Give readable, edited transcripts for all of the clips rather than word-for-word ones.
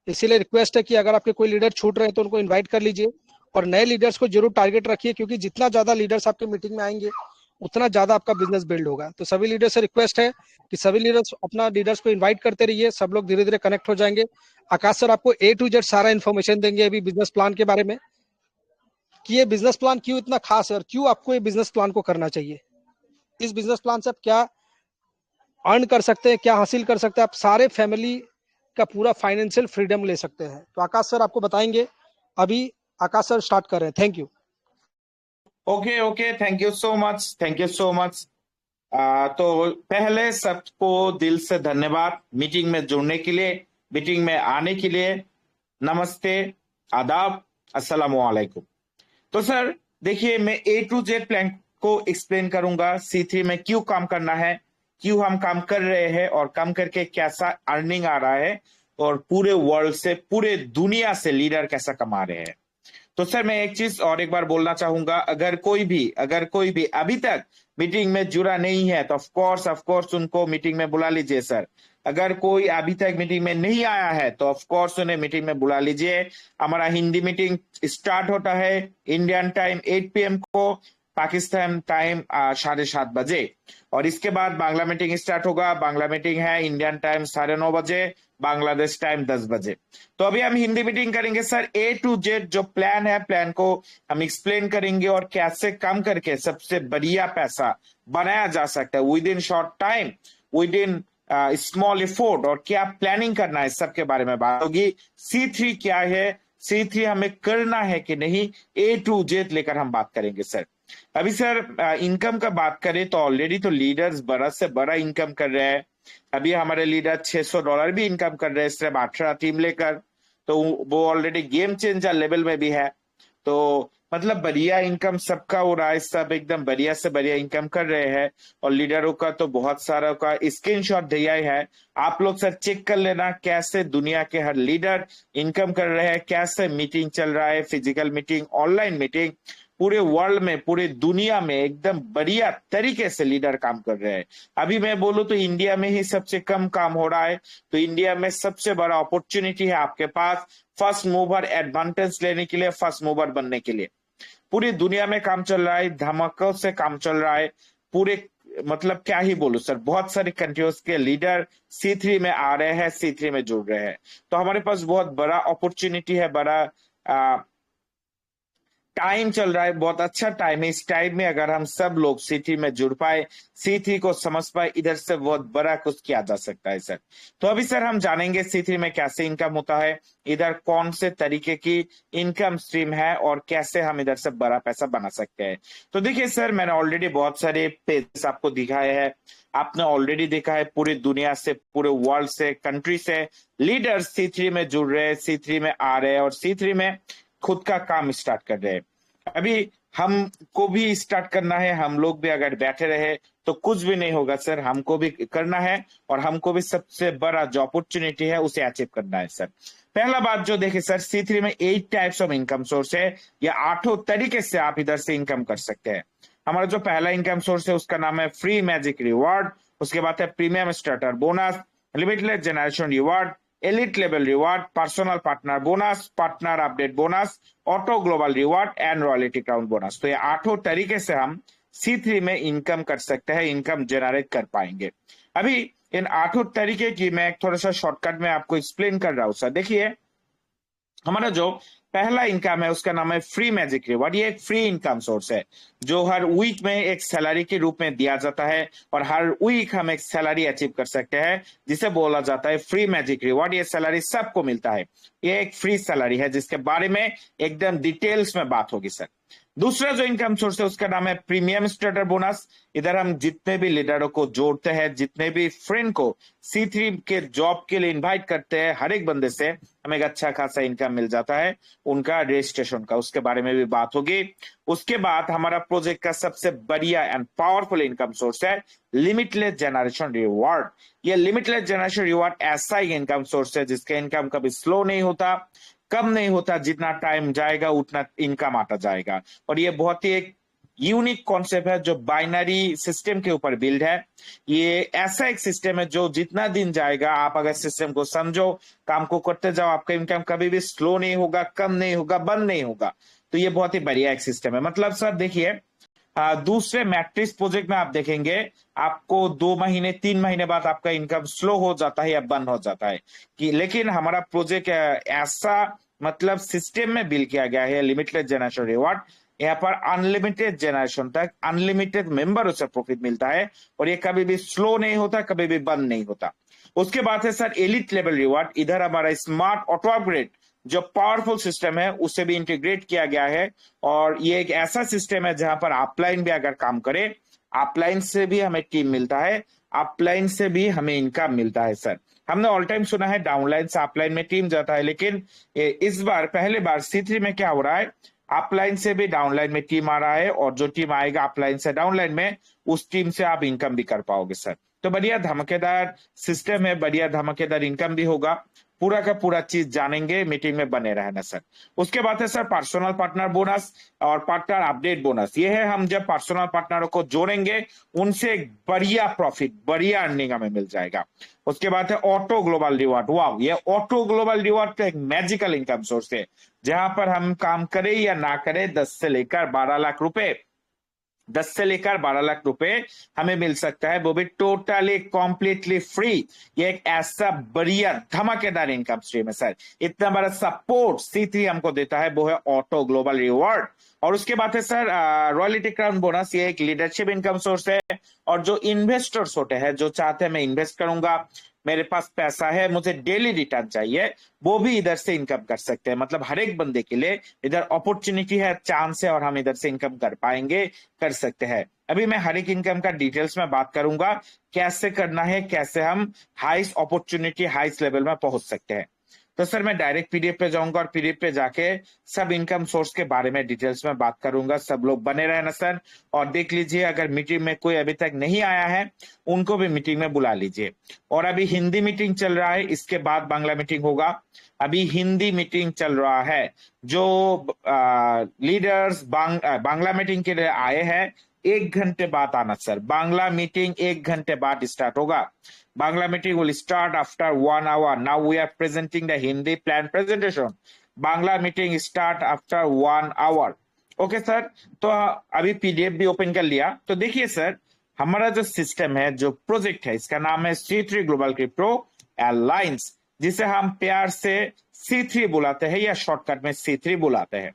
इसीलिए रिक्वेस्ट है कि अगर आपके कोई लीडर छूट रहे हैं तो उनको इन्वाइट कर लीजिए और नए लीडर्स को जरूर टारगेट रखिए, क्योंकि जितना ज्यादा लीडर्स आपके मीटिंग में आएंगे उतना ज्यादा आपका बिजनेस बिल्ड होगा। तो सभी लीडर से रिक्वेस्ट है कि सभी लीडर्स अपना लीडर्स को इन्वाइट करते रहिए, सब लोग धीरे धीरे कनेक्ट हो जाएंगे। आकाश सर आपको ए टू जेड सारा इन्फॉर्मेशन देंगे अभी बिजनेस प्लान के बारे में, कि ये बिजनेस प्लान क्यों इतना खास है और क्यों आपको ये बिजनेस प्लान को करना चाहिए। इस बिजनेस प्लान से आप क्या अर्न कर सकते हैं, क्या हासिल कर सकते हैं, आप सारे फैमिली का पूरा फाइनेंशियल फ्रीडम ले सकते हैं। तो आकाश सर आपको बताएंगे अभी। आकाश सर स्टार्ट कर रहे हैं। Thank you. Okay okay, thank you so much, thank you so much. तो पहले सबको दिल से धन्यवाद मीटिंग में जुड़ने के लिए, मीटिंग में आने के लिए। नमस्ते, आदाब, अस्सलाम वालेकुम। तो सर देखिए, मैं ए टू जेड प्लान को एक्सप्लेन करूंगा। C3 में क्यों काम करना है, क्यों हम काम कर रहे हैं और काम करके कैसा अर्निंग आ रहा है, और पूरे वर्ल्ड से, पूरे दुनिया से लीडर कैसा कमा रहे हैं। तो सर मैं एक चीज और एक बार बोलना चाहूंगा, अगर कोई भी अभी तक मीटिंग में जुड़ा नहीं है तो ऑफ कोर्स उनको मीटिंग में बुला लीजिए सर। अगर कोई अभी तक मीटिंग में नहीं आया है तो ऑफ कोर्स उन्हें मीटिंग में बुला लीजिए। हमारा हिंदी मीटिंग स्टार्ट होता है इंडियन टाइम 8 PM को, पाकिस्तान टाइम 7:30 बजे, और इसके बाद बांग्ला मीटिंग स्टार्ट होगा। बांग्ला मीटिंग है इंडियन टाइम 9:30 बजे, बांग्लादेश टाइम 10 बजे। तो अभी हम हिंदी मीटिंग करेंगे सर। ए टू जेड जो प्लान है, प्लान को हम एक्सप्लेन करेंगे और कैसे काम करके सबसे बढ़िया पैसा बनाया जा सकता है with in short time, with in small effort, और क्या प्लानिंग करना है सबके बारे में बात होगी। C3 क्या है, C3 हमें करना है कि नहीं, ए टू जेड लेकर हम बात करेंगे सर। अभी सर इनकम का बात करें तो ऑलरेडी तो लीडर्स बड़ा से बड़ा इनकम कर रहे हैं। अभी हमारे लीडर $600 भी इनकम कर रहे हैं सिर्फ 18 टीम लेकर। तो वो ऑलरेडी गेम चेंजर लेवल में भी है। तो मतलब बढ़िया इनकम सबका हो रहा है, सब एकदम बढ़िया से बढ़िया इनकम कर रहे हैं। और लीडरों का तो बहुत सारा का स्क्रीनशॉट दिया ही है, आप लोग सर चेक कर लेना कैसे दुनिया के हर लीडर इनकम कर रहे हैं, कैसे मीटिंग चल रहा है, फिजिकल मीटिंग, ऑनलाइन मीटिंग, पूरे वर्ल्ड में, पूरे दुनिया में एकदम बढ़िया तरीके से लीडर काम कर रहे हैं। अभी मैं बोलूं तो इंडिया में ही सबसे कम काम हो रहा है। तो इंडिया में सबसे बड़ा अपॉर्चुनिटी है आपके पास फर्स्ट मूवर एडवांटेज लेने के लिए, फर्स्ट मूवर बनने के लिए। पूरी दुनिया में काम चल रहा है, धमाकों से काम चल रहा है पूरे, मतलब क्या ही बोलूं सर, बहुत सारी कंट्रीज के लीडर C3 में आ रहे हैं, C3 में जुड़ रहे हैं। तो हमारे पास बहुत बड़ा अपॉर्चुनिटी है, बड़ा टाइम चल रहा है, बहुत अच्छा टाइम है। इस टाइम में अगर हम सब लोग C3 में जुड़ पाए, C3 को समझ पाए, इधर से बहुत बड़ा कुछ किया जा सकता है सर। तो अभी सर हम जानेंगे C3 में कैसे इनकम होता है, इधर कौन से तरीके की इनकम स्ट्रीम है और कैसे हम इधर से बड़ा पैसा बना सकते हैं। तो देखिए सर, मैंने ऑलरेडी बहुत सारे पेज आपको दिखाए हैं। आपने ऑलरेडी देखा है पूरी दुनिया से, पूरे वर्ल्ड से, कंट्री से लीडर्स C3 में जुड़ रहे हैं, C3 में आ रहे हैं और C3 में खुद का काम स्टार्ट कर रहे हैं। अभी हमको भी स्टार्ट करना है, हम लोग भी अगर बैठे रहे तो कुछ भी नहीं होगा सर, हमको भी करना है और हमको भी सबसे बड़ा जो अपॉर्चुनिटी है उसे अचीव करना है सर। पहला बात जो देखे सर, C3 में 8 टाइप्स ऑफ इनकम सोर्स है, या 8 तरीके से आप इधर से इनकम कर सकते हैं। हमारा जो पहला इनकम सोर्स है उसका नाम है फ्री मैजिक रिवॉर्ड, उसके बाद है premium starter bonus, limitless generation reward, elite level reward, personal partner bonus, partner update bonus, auto global reward and royalty crown bonus. तो ये 8 तरीके से हम C3 में इनकम कर सकते हैं, इनकम जनरेट कर पाएंगे। अभी इन 8 तरीके की मैं थोड़ा सा शॉर्टकट में आपको एक्सप्लेन कर रहा हूं सर। देखिए, हमारा जो पहला इनकम है उसका नाम है फ्री मैजिक रिवॉर्ड। ये एक फ्री इनकम सोर्स है जो हर वीक में एक सैलरी के रूप में दिया जाता है, और हर वीक हम एक सैलरी अचीव कर सकते हैं जिसे बोला जाता है फ्री मैजिक रिवॉर्ड। ये सैलरी सबको मिलता है, ये एक फ्री सैलरी है जिसके बारे में एकदम डिटेल्स में बात होगी सर। दूसरा जो इनकम सोर्स है उसका नाम है प्रीमियम स्टार्टर बोनस। इधर हम जितने भी लीडरों को जोड़ते हैं, जितने भी फ्रेंड को C3 के जॉब के लिए इनवाइट करते हैं, हर एक बंदे से हमें एक अच्छा खासा इनकम मिल जाता है, उनका रजिस्ट्रेशन का, उसके बारे में भी बात होगी। उसके बाद हमारा प्रोजेक्ट का सबसे बढ़िया एंड पावरफुल इनकम सोर्स है लिमिटलेस जनरेशन रिवॉर्ड। ये लिमिटलेस जनरेशन रिवॉर्ड ऐसा ही इनकम सोर्स है जिसका इनकम कभी स्लो नहीं होता, कम नहीं होता, जितना टाइम जाएगा उतना इनकम आता जाएगा। और ये बहुत ही एक यूनिक कॉन्सेप्ट है जो बाइनरी सिस्टम के ऊपर बिल्ड है। ये ऐसा एक सिस्टम है जो जितना दिन जाएगा आप अगर सिस्टम को समझो, काम को करते जाओ, आपका इनकम कभी भी स्लो नहीं होगा, कम नहीं होगा, बंद नहीं होगा। तो ये बहुत ही बढ़िया एक सिस्टम है। मतलब सर देखिए, दूसरे मैट्रिक्स प्रोजेक्ट में आप देखेंगे आपको 2 महीने 3 महीने बाद आपका इनकम स्लो हो जाता है या बंद हो जाता है कि, लेकिन हमारा प्रोजेक्ट ऐसा मतलब सिस्टम में बिल्ड किया गया है, लिमिटेड जनरेशन रिवॉर्ड। यहाँ पर अनलिमिटेड जनरेशन तक अनलिमिटेड मेंबर उसे प्रॉफिट मिलता है और ये कभी भी स्लो नहीं होता, कभी भी बंद नहीं होता। उसके बाद है सर एलिट लेवल रिवॉर्ड। इधर हमारा स्मार्ट ऑटो अपग्रेड जो पावरफुल सिस्टम है उसे भी इंटीग्रेट किया गया है और ये एक ऐसा सिस्टम है जहां पर अपलाइन भी अगर काम करे, अपलाइन से भी हमें टीम मिलता है, अपलाइन से भी हमें इनकम मिलता है। सर हमने ऑल टाइम सुना है डाउनलाइन से अपलाइन में टीम जाता है, लेकिन इस बार पहले बार C3 में क्या हो रहा है, अपलाइन से भी डाउनलाइन में टीम आ रहा है और जो टीम आएगा अपलाइन से डाउनलाइन में, उस टीम से आप इनकम भी कर पाओगे सर। तो बढ़िया धमाकेदार सिस्टम है, बढ़िया धमाकेदार इनकम भी होगा। पूरा का पूरा चीज जानेंगे, मीटिंग में बने रहना सर। उसके बाद है सर पर्सनल पार्टनर बोनस और पार्टनर अपडेट बोनस। ये है हम जब पर्सनल पार्टनरों को जोड़ेंगे उनसे एक बढ़िया प्रॉफिट, बढ़िया अर्निंग हमें मिल जाएगा। उसके बाद है ऑटो ग्लोबल रिवॉर्ड। वाह, ये ऑटो ग्लोबल रिवॉर्ड तो एक मैजिकल इनकम सोर्स है जहां पर हम काम करें या ना करें 10 से लेकर 12 लाख रुपए, 10 से लेकर 12 लाख रुपए हमें मिल सकता है, वो भी टोटली कॉम्प्लीटली फ्री। ये एक ऐसा बढ़िया धमाकेदार इनकम स्ट्रीम है सर। इतना बड़ा सपोर्ट C3 हमको देता है, वो है ऑटो ग्लोबल रिवॉर्ड। और उसके बाद है सर रॉयल्टी क्राउन बोनस। ये एक लीडरशिप इनकम सोर्स है और जो इन्वेस्टर्स होते हैं, जो चाहते हैं मैं इन्वेस्ट करूंगा, मेरे पास पैसा है, मुझे डेली रिटर्न चाहिए, वो भी इधर से इनकम कर सकते हैं। मतलब हर एक बंदे के लिए इधर अपॉर्चुनिटी है, चांस है और हम इधर से इनकम कर पाएंगे, कर सकते हैं। अभी मैं हर एक इनकम का डिटेल्स में बात करूंगा, कैसे करना है, कैसे हम हाईएस्ट अपॉर्चुनिटी हाईएस्ट लेवल में पहुंच सकते हैं। तो सर मैं डायरेक्ट PDF पे जाऊंगा और PDF पे जाके सब इनकम सोर्स के बारे में डिटेल्स में बात करूंगा। सब लोग बने रहना सर और देख लीजिए, अगर मीटिंग में कोई अभी तक नहीं आया है उनको भी मीटिंग में बुला लीजिए। और अभी हिंदी मीटिंग चल रहा है, इसके बाद बांग्ला मीटिंग होगा। अभी हिंदी मीटिंग चल रहा है। जो लीडर्स बांग्ला मीटिंग के लिए आए हैं 1 घंटे बाद आना सर। बांग्ला मीटिंग 1 घंटे बाद स्टार्ट होगा। Bangla meeting will start after 1 hour. Now we are presenting the Hindi plan presentation. Bangla meeting start after 1 hour. Okay sir, तो अभी PDF भी ओपन कर लिया। तो देखिए सर, हमारा जो सिस्टम है, जो प्रोजेक्ट है, इसका नाम है C3 ग्लोबल क्रिप्टो अलायंस, जिसे हम प्यार से C3 बुलाते हैं या शॉर्टकट में C3 बुलाते हैं।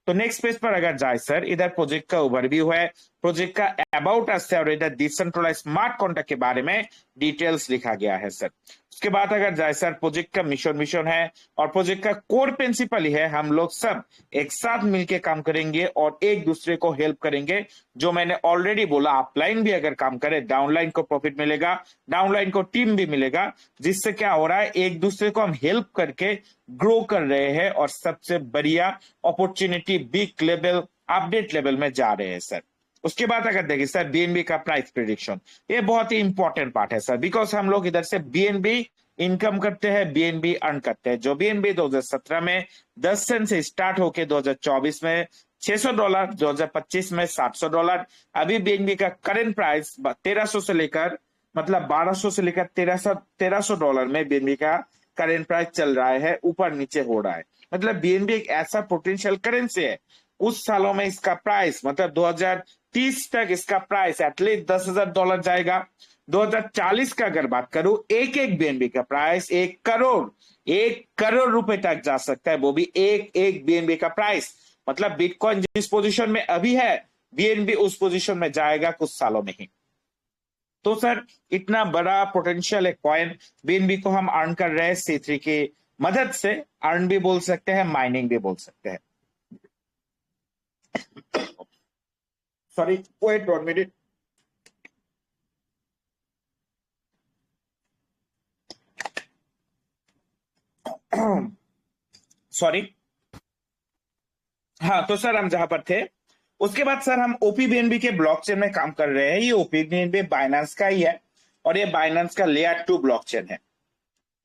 तो नेक्स्ट पेज पर अगर जाए सर, इधर प्रोजेक्ट का ओवरव्यू है, प्रोजेक्ट का अबाउट अस है और इधर डिसेंट्रलाइज स्मार्ट कॉन्ट्रैक्ट के बारे में डिटेल्स लिखा गया है सर। उसके बाद अगर जाए सर, प्रोजेक्ट का मिशन है और प्रोजेक्ट का कोर प्रिंसिपल ही है, हम लोग सब एक साथ मिलकर काम करेंगे और एक दूसरे को हेल्प करेंगे। जो मैंने ऑलरेडी बोला, अपलाइन भी अगर काम करे, डाउनलाइन को प्रॉफिट मिलेगा, डाउनलाइन को टीम भी मिलेगा, जिससे क्या हो रहा है, एक दूसरे को हम हेल्प करके ग्रो कर रहे हैं और सबसे बढ़िया opportunity big level update level में जा रहे हैं सर। उसके बाद अगर देखिए सर, BNB का प्राइस प्रिडिक्शन, ये बहुत ही इंपॉर्टेंट पार्ट है सर, बिकॉज हम लोग इधर से BNB इनकम करते हैं, BNB अर्न करते हैं। जो BNB 2017 में 10 सेंट से स्टार्ट होके 2024 में $600, 2025 में $700। अभी BNB का करंट प्राइस 1300 से लेकर, मतलब 1200 से लेकर $1300 में BNB का करंट प्राइस चल रहा है, ऊपर नीचे हो रहा है। मतलब BNB एक ऐसा पोटेंशियल करेंसी है, उस सालों में इसका प्राइस, मतलब 2030 तक इसका प्राइस एटलीस्ट $10,000 जाएगा। 2040 का अगर बात करूं, एक BNB का प्राइस 1 करोड़ रुपए तक जा सकता है, वो भी एक BNB का प्राइस। मतलब बिटकॉइन जिस पोजीशन में अभी है, BNB उस पोजीशन में जाएगा कुछ सालों में ही। तो सर इतना बड़ा पोटेंशियल एक कॉइन BNB को हम अर्न कर रहे हैं C3 की मदद से। अर्न भी बोल सकते हैं, माइनिंग भी बोल सकते हैं। Sorry, wait 1 minute. सॉरी। हाँ, तो सर हम जहां पर थे, उसके बाद सर हम OP-BNB के ब्लॉकचेन में काम कर रहे हैं। ये OP-BNB बाइनेंस का ही है और ये बाइनेंस का लेयर 2 ब्लॉकचेन है।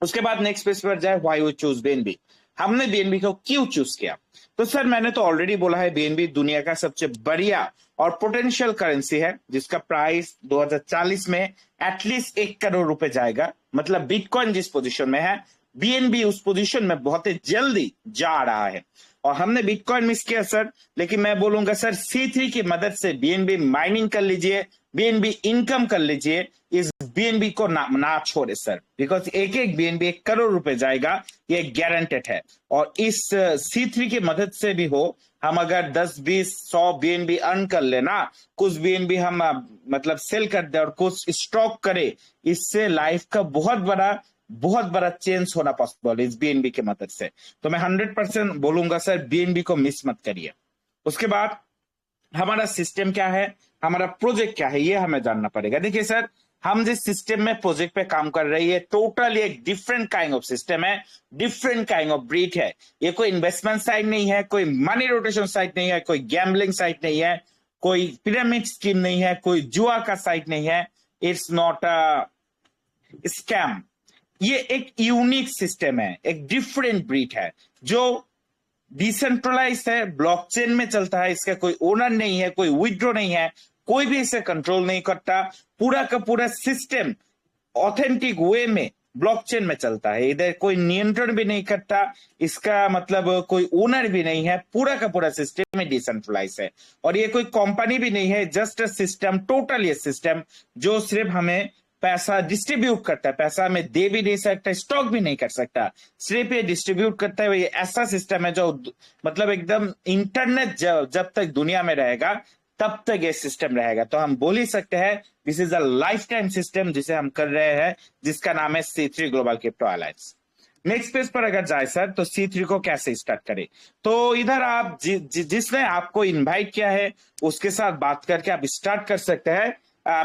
उसके बाद नेक्स्ट पेज पर जाए, व्हाई वी चूज BNB। हमने बीएनबी को क्यों चूज किया? तो सर मैंने तो ऑलरेडी बोला है, बीएनबी दुनिया का सबसे बढ़िया और पोटेंशियल करेंसी है जिसका प्राइस 2040 में एटलीस्ट 1 करोड़ रुपए जाएगा। मतलब बिटकॉइन जिस पोजीशन में है, बीएनबी उस पोजीशन में बहुत ही जल्दी जा रहा है। और हमने बिटकॉइन मिस किया सर, लेकिन मैं बोलूंगा सर C3 की मदद से बीएनबी माइनिंग कर लीजिए, बीएनबी इनकम कर लीजिए, इस बीएनबी को ना छोड़े सर, बिकॉज एक एक बीएनबी 1 करोड़ रुपए जाएगा, ये गारंटेड है। और इस C3 की मदद से भी हो, हम अगर 10, 20, 100 बीएनबी अर्न कर लेना, कुछ बीएनबी हम मतलब सेल कर दे और कुछ स्टॉक करे, इससे लाइफ का बहुत बड़ा चेंज होना पॉसिबल है इस बीएनबी की मदद से। तो मैं 100% बोलूंगा सर, बीएनबी को मिस मत करिए। उसके बाद हमारा सिस्टम क्या है, हमारा प्रोजेक्ट क्या है, ये हमें जानना पड़ेगा। देखिए सर, हम जिस सिस्टम में प्रोजेक्ट पे काम कर रहे हैं, टोटली एक डिफरेंट काइंड ऑफ सिस्टम है, डिफरेंट काइंड ऑफ ब्रीड है। ये कोई इन्वेस्टमेंट साइट नहीं है, कोई मनी रोटेशन साइट नहीं है, कोई गैम्बलिंग साइट नहीं है, कोई पिरामिड स्कीम नहीं है, कोई जुआ का साइट नहीं है। It's not a scam. ये एक यूनिक सिस्टम है, एक डिफरेंट ब्रीड है जो डिसेंट्रलाइज है, ब्लॉकचेन में चलता है, इसका कोई ओनर नहीं है, कोई विथड्रॉ नहीं है, कोई भी इसे कंट्रोल नहीं करता। पूरा का पूरा सिस्टम ऑथेंटिक वे में ब्लॉकचेन में चलता है, इधर कोई नियंत्रण भी नहीं करता, इसका मतलब कोई ओनर भी नहीं है, पूरा का पूरा सिस्टम में डिसेंट्रलाइज है। और ये कोई कंपनी भी नहीं है, जस्ट अ सिस्टम, टोटल ये सिस्टम जो सिर्फ हमें पैसा डिस्ट्रीब्यूट करता है, पैसा हमें दे भी नहीं सकता, स्टॉक भी नहीं कर सकता, सिर्फ ये डिस्ट्रीब्यूट करता है। ये ऐसा सिस्टम है जो मतलब एकदम इंटरनेट जब तक दुनिया में रहेगा तब तक ये सिस्टम रहेगा। तो हम बोल ही सकते हैं this is a life time system जिसे हम कर रहे हैं, जिसका नाम है C3 global crypto alliance. Next page पर अगर जाए सर, तो C3 को कैसे स्टार्ट करें, तो इधर आप जिसने आपको इनवाइट किया है उसके साथ बात करके आप स्टार्ट कर सकते हैं।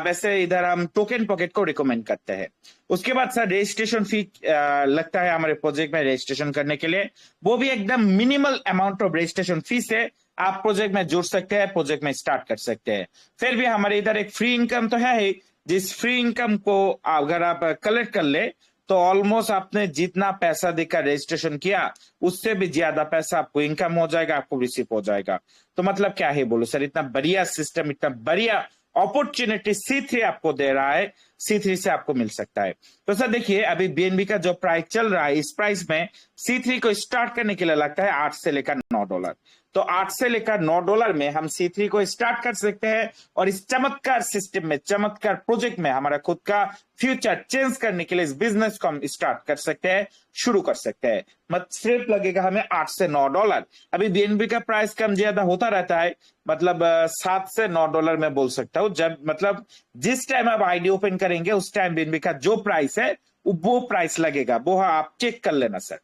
वैसे इधर हम टोकन पॉकेट को रिकमेंड करते हैं। उसके बाद सर रजिस्ट्रेशन फी लगता है हमारे प्रोजेक्ट में रजिस्ट्रेशन करने के लिए, वो भी एकदम minimal amount of registration fee से आप प्रोजेक्ट में जुड़ सकते हैं, प्रोजेक्ट में स्टार्ट कर सकते हैं। फिर भी हमारे इधर एक फ्री इनकम तो है ही, जिस फ्री इनकम को अगर आप कलेक्ट कर ले तो ऑलमोस्ट आपने जितना पैसा देकर रजिस्ट्रेशन किया उससे भी ज्यादा पैसा आपको इनकम हो जाएगा, आपको रिसीव हो जाएगा। तो मतलब क्या है बोलो सर, इतना बढ़िया सिस्टम, इतना बढ़िया अपॉर्चुनिटी C3 आपको दे रहा है, C3 से आपको मिल सकता है। तो सर देखिए, अभी बीएनबी का जो प्राइस चल रहा है, इस प्राइस में C3 को स्टार्ट करने के लिए लगता है $8 से लेकर $9। तो $8 से लेकर $9 में हम C3 को स्टार्ट कर सकते हैं और इस चमत्कार सिस्टम में, चमत्कार प्रोजेक्ट में हमारा खुद का फ्यूचर चेंज करने के लिए इस बिजनेस को हम स्टार्ट कर सकते हैं, शुरू कर सकते हैं। मत सिर्फ लगेगा हमें $8 से $9। अभी बीएनबी का प्राइस कम ज्यादा होता रहता है, मतलब $7 से $9 में बोल सकता हूँ। जब मतलब जिस टाइम आप आईडी ओपन करेंगे उस टाइम बीएनबी का जो प्राइस है वो प्राइस लगेगा, वो आप चेक कर लेना सर।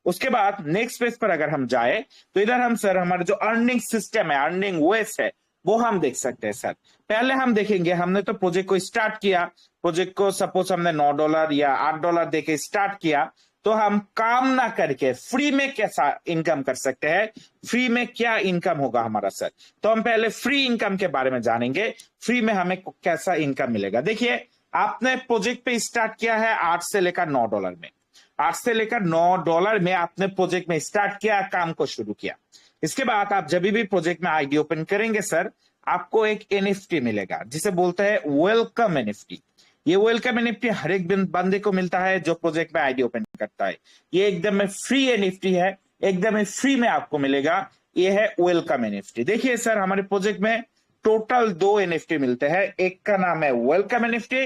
उसके बाद नेक्स्ट पेज पर अगर हम जाए तो इधर हम सर हमारा जो अर्निंग सिस्टम है, अर्निंग वेज है, वो हम देख सकते हैं सर। पहले हम देखेंगे, हमने तो प्रोजेक्ट को स्टार्ट किया, प्रोजेक्ट को सपोज हमने $9 या $8 देके स्टार्ट किया, तो हम काम ना करके फ्री में कैसा इनकम कर सकते हैं, फ्री में क्या इनकम होगा हमारा सर। तो हम पहले फ्री इनकम के बारे में जानेंगे, फ्री में हमें कैसा इनकम मिलेगा। देखिए, आपने प्रोजेक्ट पे स्टार्ट किया है $8 से लेकर $9 में, $8 से लेकर $9 में आपने प्रोजेक्ट में स्टार्ट किया, काम को शुरू किया। इसके बाद आप जब भी प्रोजेक्ट में आईडी ओपन करेंगे सर, आपको एक NFT मिलेगा जिसे बोलते हैं वेलकम NFT। ये वेलकम NFT हर एक बंदे को मिलता है जो प्रोजेक्ट में आईडी ओपन करता है। ये एकदम फ्री NFT है, एकदम फ्री में आपको मिलेगा। ये है वेलकम NFT। देखिए सर, हमारे प्रोजेक्ट में टोटल 2 NFT मिलते हैं, एक का नाम है वेलकम NFT,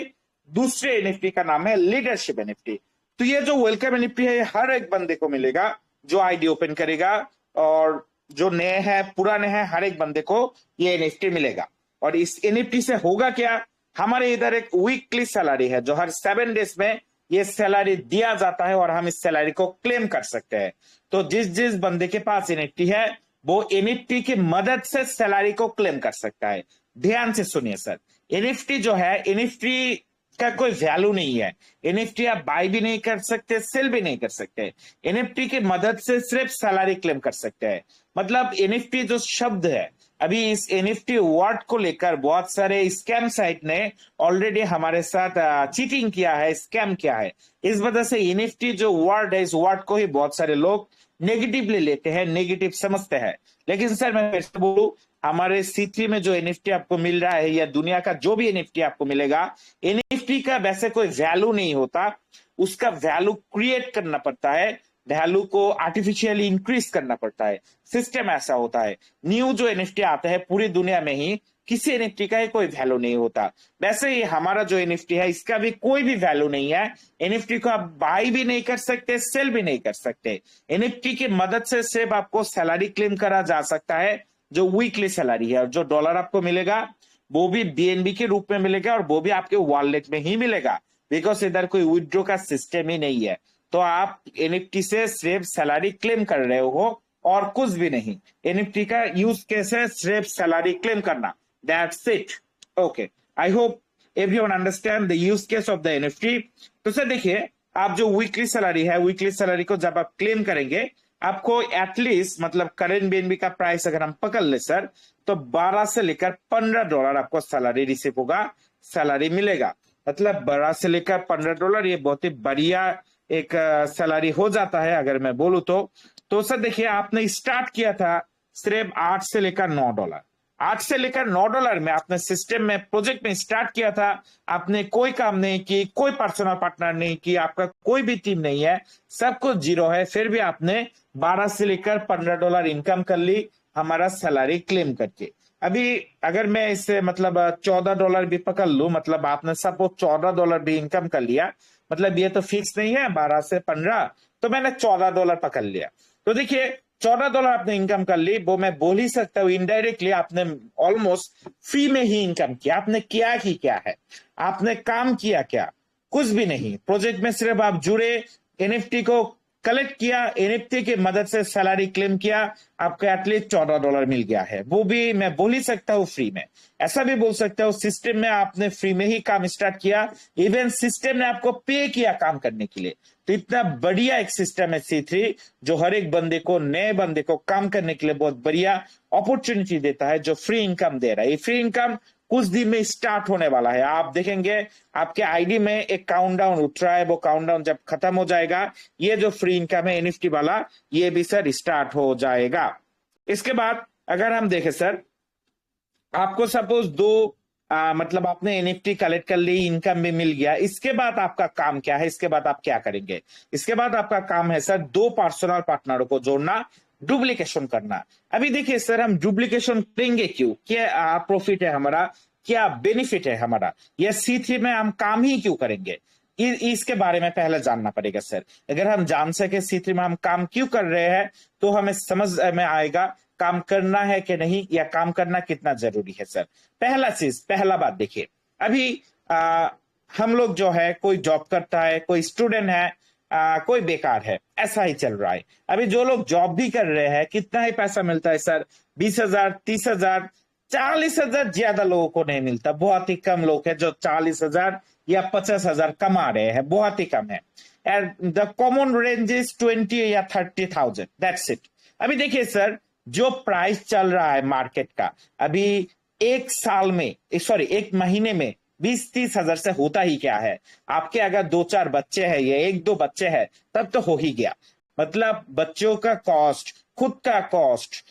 दूसरे NFT का नाम है लीडरशिप NFT। तो ये जो वेलकम NFT है, ये हर एक बंदे को मिलेगा जो आईडी ओपन करेगा, और जो नए हैं पुराने हैं हर एक बंदे को ये NFT मिलेगा। और इस NFT से होगा क्या, हमारे इधर एक वीकली सैलरी है जो हर 7 डेज में ये सैलरी दिया जाता है और हम इस सैलरी को क्लेम कर सकते हैं। तो जिस बंदे के पास NFT है वो NFT की मदद से सैलरी को क्लेम कर सकता है। ध्यान से सुनिए सर, NFT जो है, NFT का कोई वैल्यू नहीं है। NFT आप बाय भी नहीं कर सकते, सेल भी नहीं कर सकते। NFT की मदद से सिर्फ सैलरी क्लेम कर सकते हैं। मतलब NFT जो शब्द है, अभी इस एनएफटी वर्ड को लेकर बहुत सारे स्कैम साइट ने ऑलरेडी हमारे साथ चीटिंग किया है, स्कैम किया है। इस वजह से एनएफटी जो वर्ड है, इस वर्ड को ही बहुत सारे लोग नेगेटिवली लेते हैं, नेगेटिव समझते हैं। लेकिन सर मैं फिर से बोलूं, हमारे C3 में जो एनएफटी आपको मिल रहा है या दुनिया का जो भी एनएफटी आपको मिलेगा, एनएफटी का वैसे कोई वैल्यू नहीं होता, उसका वैल्यू क्रिएट करना पड़ता है, वैल्यू को आर्टिफिशियली इंक्रीज करना पड़ता है, सिस्टम ऐसा होता है। न्यू जो एनएफटी आता है पूरी दुनिया में ही किसी एनएफटी का ही कोई वैल्यू नहीं होता। वैसे ही हमारा जो एनएफटी है इसका भी कोई भी वैल्यू नहीं है। एनएफटी को आप बाई भी नहीं कर सकते, सेल भी नहीं कर सकते। एनएफटी की मदद से सिर्फ आपको सैलरी क्लेम करा जा सकता है, जो वीकली सैलरी है, और जो डॉलर आपको मिलेगा वो भी बीएनबी के रूप में मिलेगा, और वो भी आपके वॉलेट में ही मिलेगा, बिकॉज इधर कोई विड्रॉ का सिस्टम ही नहीं है। तो आप एनएफटी से सिर्फ सैलरी क्लेम कर रहे हो और कुछ भी नहीं। एनएफटी का यूज कैसे, सिर्फ सैलरी क्लेम करना, that's it. Okay, I hope everyone understand the use case of the NFT. तो सर देखिए, आप जो वीकली सैलरी है, वीकली सैलरी को जब आप क्लेम करेंगे, आपको एटलीस्ट मतलब करेंट बीएनबी का प्राइस अगर हम पकड़ ले सर, तो 12 से लेकर $15 आपको सैलरी रिसीव होगा, सैलरी मिलेगा। मतलब 12 से लेकर $15, ये बहुत ही बढ़िया एक सैलरी हो जाता है अगर मैं बोलूं तो सर देखिए, आपने स्टार्ट किया था सिर्फ $8 से लेकर $9, $8 से लेकर $9 में आपने सिस्टम में, प्रोजेक्ट में स्टार्ट किया था। आपने कोई काम नहीं की, कोई पर्सनल पार्टनर नहीं की, आपका कोई भी टीम नहीं है, सब कुछ जीरो है, फिर भी आपने 12 से लेकर $15 इनकम कर ली हमारा सैलरी क्लेम करके। अभी अगर मैं इससे मतलब $14 भी पकड़ लू, मतलब आपने सपोज $14 भी इनकम कर लिया, मतलब ये तो फिक्स नहीं है 12 से 15, तो मैंने $14 पकड़ लिया। तो देखिए, $14 आपने इनकम कर ली, वो मैं बोल ही सकता हूँ इनडायरेक्टली आपने ऑलमोस्ट फ्री में ही इनकम किया। आपने किया ही क्या है, आपने काम किया क्या, कुछ भी नहीं। प्रोजेक्ट में सिर्फ आप जुड़े, एनएफटी को कलेक्ट किया, एनएफटी की मदद से सैलरी क्लेम किया, आपको एटलीस्ट $14 मिल गया है, वो भी मैं बोल ही सकता हूँ फ्री में। ऐसा भी बोल सकता हूँ सिस्टम में आपने फ्री में ही काम स्टार्ट किया, इवन सिस्टम ने आपको पे किया काम करने के लिए। तो इतना बढ़िया एक सिस्टम है C3, जो हर एक बंदे को, नए बंदे को काम करने के लिए बहुत बढ़िया अपॉर्चुनिटी देता है, जो फ्री इनकम दे रहा है। ये फ्री इनकम कुछ दिन में स्टार्ट होने वाला है। आप देखेंगे आपके आईडी में एक काउंटडाउन उठ रहा है, वो काउंटडाउन जब खत्म हो जाएगा, ये जो फ्री इनकम है एनएफटी वाला, ये भी सर स्टार्ट हो जाएगा। इसके बाद अगर हम देखें सर, आपको सपोज दो मतलब आपने एनएफटी कलेक्ट कर ली, इनकम भी मिल गया, इसके बाद आपका काम क्या है, इसके बाद आप क्या करेंगे? इसके बाद आपका काम है सर 2 पर्सनल पार्टनरों को जोड़ना, डुप्लीकेशन करना। अभी देखिए सर, हम डुप्लीकेशन करेंगे क्यों, क्या प्रॉफिट है हमारा, क्या बेनिफिट है हमारा, या C3 में हम काम ही क्यों करेंगे, इसके बारे में पहले जानना पड़ेगा सर। अगर हम जान सके C3 में हम काम क्यों कर रहे हैं, तो हमें समझ में आएगा काम करना है कि नहीं, या काम करना कितना जरूरी है सर। पहला बात देखिए, अभी हम लोग जो है, कोई जॉब करता है, कोई स्टूडेंट है, कोई बेकार है, ऐसा ही चल रहा है। अभी जो लोग जॉब भी कर रहे हैं, कितना ही पैसा मिलता है सर? 20,000, 30,000, 40,000, ज्यादा लोगों को नहीं मिलता। बहुत ही कम लोग हैं जो 40,000 या 50,000 कमा रहे हैं, बहुत ही कम है। द कॉमन रेंज इज 20 या 30,000, दैट्स इट। अभी देखिए सर, जो प्राइस चल रहा है मार्केट का, अभी एक महीने में 20-30 हजार से होता ही क्या है? आपके अगर 2-4 बच्चे हैं या 1-2 बच्चे हैं, तब तो हो ही गया। मतलब बच्चों का कॉस्ट, खुद का कॉस्ट,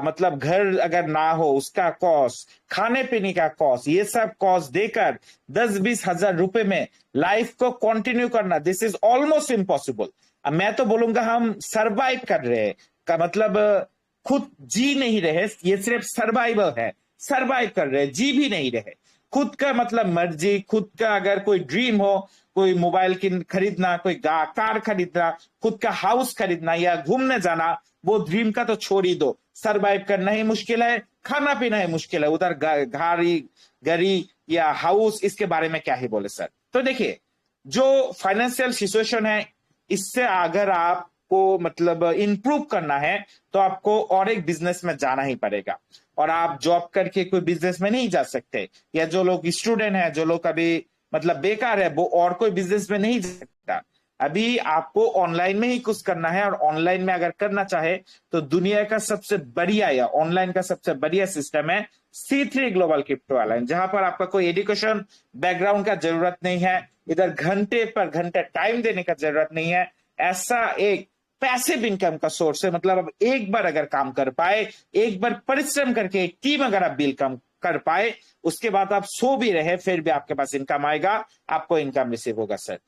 मतलब घर अगर ना हो उसका कॉस्ट, खाने पीने का कॉस्ट, ये सब कॉस्ट देकर 10-20 हजार रुपए में लाइफ को कंटिन्यू करना, दिस इज ऑलमोस्ट इम्पॉसिबल। मैं तो बोलूंगा हम सरवाइव कर रहे हैं का मतलब खुद जी नहीं रहे, ये सिर्फ सर्वाइवल है, सर्वाइव कर रहे, जी भी नहीं रहे। खुद का मतलब मर्जी, खुद का अगर कोई ड्रीम हो, कोई मोबाइल खरीदना, कोई कार खरीदना, खुद का हाउस खरीदना या घूमने जाना, वो ड्रीम का तो छोड़ ही दो। सर्वाइव करना ही मुश्किल है, खाना पीना ही मुश्किल है, उधर गाड़ी या हाउस, इसके बारे में क्या ही बोले सर। तो देखिए, जो फाइनेंशियल सिचुएशन है, इससे अगर आपको मतलब इंप्रूव करना है, तो आपको और एक बिजनेस में जाना ही पड़ेगा। और आप जॉब करके कोई बिजनेस में नहीं जा सकते, या जो लोग स्टूडेंट हैं, जो लोग अभी मतलब बेकार है, वो और कोई बिजनेस में नहीं जा सकता। अभी आपको ऑनलाइन में ही कुछ करना है, और ऑनलाइन में अगर करना चाहे तो दुनिया का सबसे बढ़िया या ऑनलाइन का सबसे बढ़िया सिस्टम है C3 ग्लोबल क्रिप्टो अलायंस, जहां पर आपका कोई एजुकेशन बैकग्राउंड का जरूरत नहीं है, इधर घंटे पर घंटे टाइम देने का जरूरत नहीं है। ऐसा एक पैसिव इनकम का सोर्स है, मतलब अब एक बार अगर काम कर पाए, एक बार परिश्रम करके एक टीम अगर आप बिल कम कर पाए, उसके बाद आप सो भी रहे फिर भी आपके पास इनकम आएगा, आपको इनकम रिसीव होगा सर।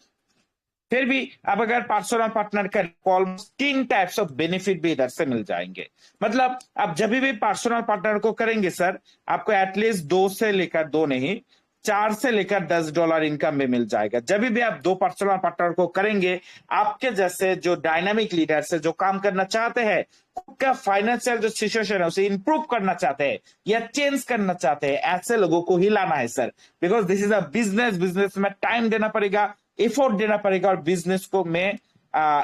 फिर भी अब अगर पर्सनल पार्टनर कर ऑलमोस्ट 3 टाइप्स ऑफ बेनिफिट भी इधर से मिल जाएंगे। मतलब आप जब भी पर्सनल पार्टनर को करेंगे सर, आपको एटलीस्ट 2 से लेकर 2 नहीं, 4 से लेकर $10 इनकम भी मिल जाएगा। जब भी आप 2 पर्सनल पार्टनर को करेंगे, आपके जैसे जो डायनामिक लीडर्स है, जो काम करना चाहते हैं, खुद का फाइनेंशियल जो सिचुएशन है उसे इंप्रूव करना चाहते हैं या चेंज करना चाहते हैं, ऐसे लोगों को ही लाना है sir. Because this is a business, business में टाइम देना पड़ेगा, एफोर्ट देना पड़ेगा, और बिजनेस को में